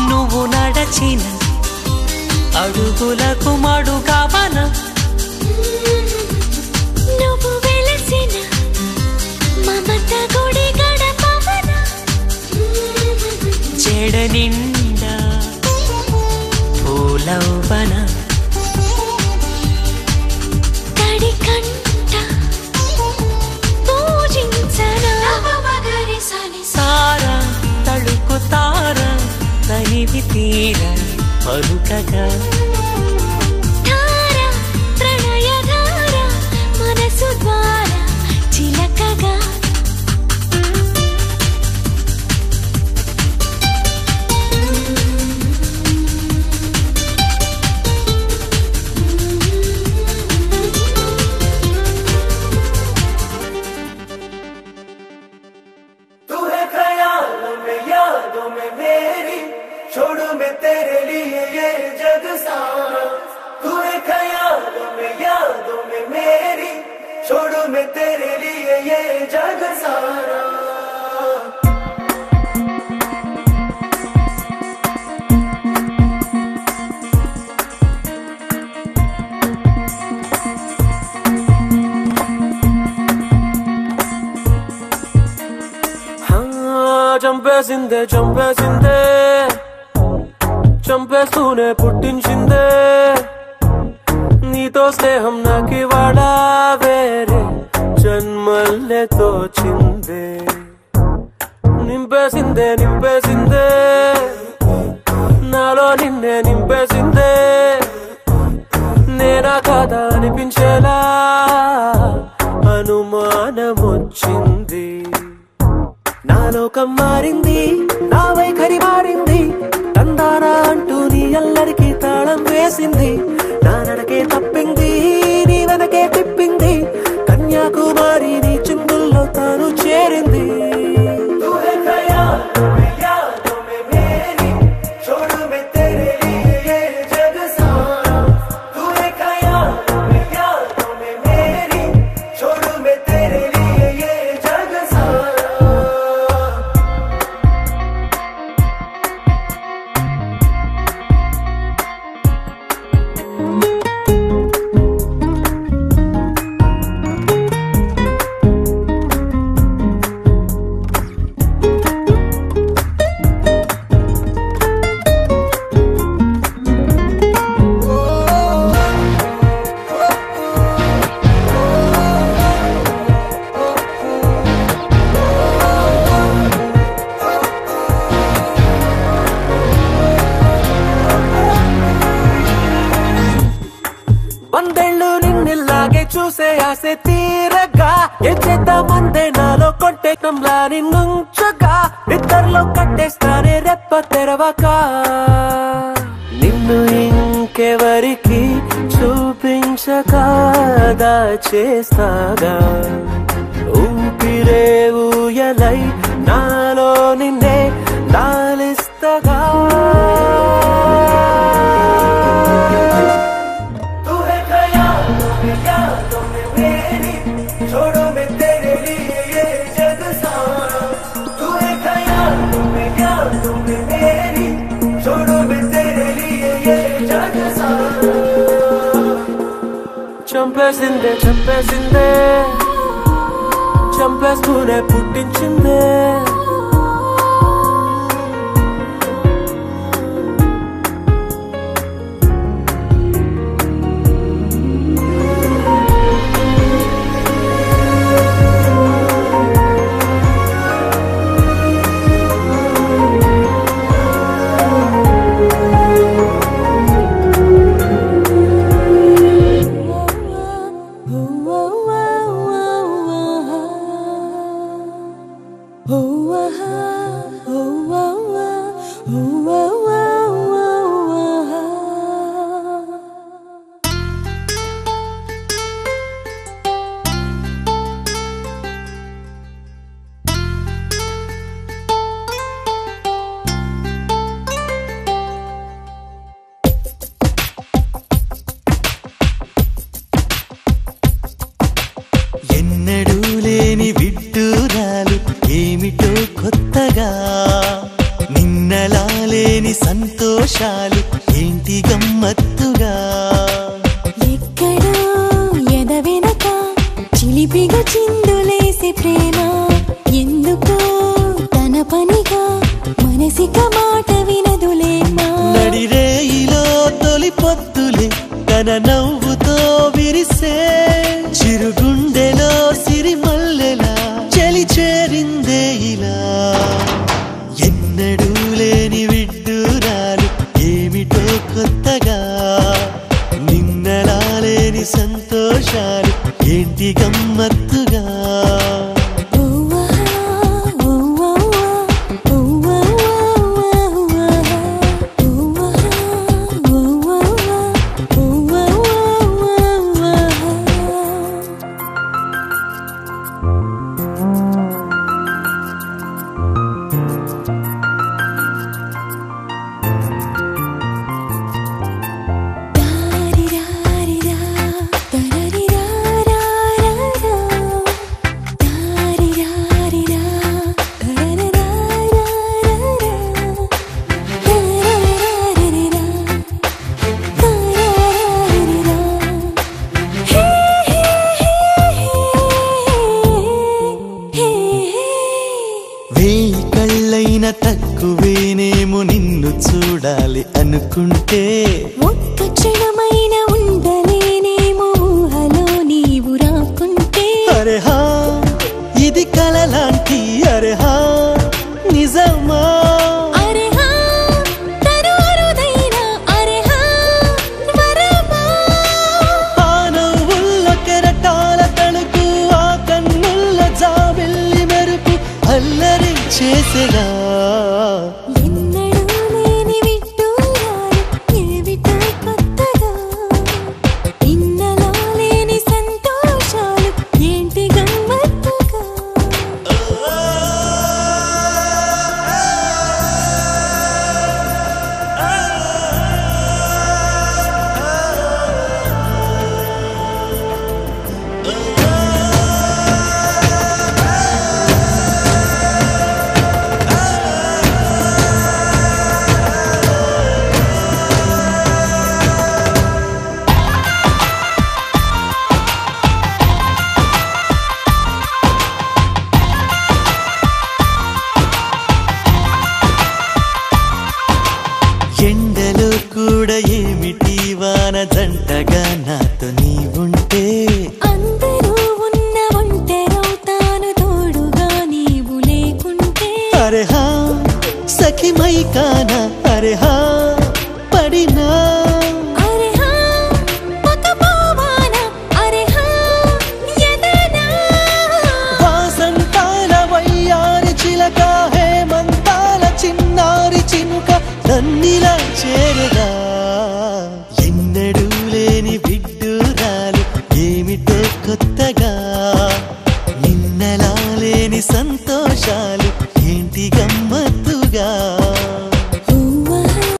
నువ్వు నడచిన అడుగులకు మడుగవన నువ్వు వెలసిన మమత గుడి గడపవన జడ నిండా పూలవన తడి కంట పూజించన మగరి సని సారా తళుకు తార తనివి తీర పలుకగా ధార ప్రణయ ధార మనసు ద్వారా చిలకగా तू है ख्यालों में यादों में मेरी छोड़ू मैं तेरे लिए ये जग सारा तू है ख्यालों में यादों में मेरी छोड़ू मैं तेरे लिए ये जग सारा చంపేసిందే చంపేసిందే చంపేస్తూనే పుట్టించిందే నీతో స్నేహం నాకివాడ వేరే జన్మల్లే తోచిందే నింపేసిందే నింపేసిందే నాలో నిన్నే నింపేసిందే నేనా కాదా అనిపించేలా అనుమానమొచ్చింది నా లోకం మారింది నా వైఖరి మారింది తందానా అంటూ నీ అల్లరికి తాళం వేసింది నా నడకే తప్పింది నీ వెనకే తిప్పింది కన్యాకుమారి నీ చిందుల్లో తాను చేరింది చూసే ఆశ తీరగా ఏం చేద్దామందే నాలో కొంటే నమ్లా నిన్నుంచగా నిద్రలో కట్టేస్తానే రెప్ప తెరవక నిన్ను ఇంకెవరికి చూపించగా దాచేస్తాగా ఊపిరే ఊయలై నాలో నిన్నే లాలిస్తగా छोड़ो मैं तेरे लिए చంపేసిందే చంపేసిందే చంపేస్తూనే పుట్టించిందే ఎన్నడూ లేని విడ్డూరాలు ఏమిటో కొత్తగా నిన్నలా లేని సంతోషాలు ఏంటి గమ్మత్తుగా ఎక్కడో ఎదవెనక చిలిపిగా చిందులేసే ప్రేమ ఎందుకో తన పనిగా మనసిక మాట వినదులేమా నడిరేయిలో తొలి పొద్దులే తన నవ్వుతో విరిసే చిరుగుండెలో సిరిమల్లెలా చలి చేరిందే ఇలా ఎన్నడూ లేని విడ్డూరాలు ఏమిటో కొత్తగా నిన్నలా లేని సంతోషాలు ఏంటి గమ్మత్తుగా వేయి కళ్ళైన తక్కువేనేమో నిన్ను చూడాలి అనుకుంటే ఒక్క క్షణమైన ఉండలేనేమో ఊహలో నీవు రాకుంటే అరే హా ఇది కలలాంటి అరే హా నిజమా అరే హా తను అరుదైన అరే హా వరమా ఆ నవ్వుల్లో కెరటాల తణుకు ఆ కన్నుల్లో జాబిల్లి మెరుపు అల్లరి చేసేలా ఎన్నడూ లేని విడ్డూరాలు ఏమిటో కొత్తగా నిన్నలా లేని సంతోషాలు ఏంటి గమ్మత్తుగా ఎండలో కూడా ఏమిటి వాన జంటగా నాతో నీవుంటే అందరూ ఉన్న ఒంటరవుతాను తోడుగా నీవు లేకుంటే అరే హా సఖి మైకానా అరే హా పడినా అరే హా ఒక పోవాన అరే హా ఎదనా వాసంతాల వయ్యారి చిలక హేమంతాల చిన్నారి చినుక నన్నిలా చేరగా ఎన్నడూ లేని విడ్డూరాలు ఏమిటో కొత్తగా నిన్నలా లేని సంతోషాలు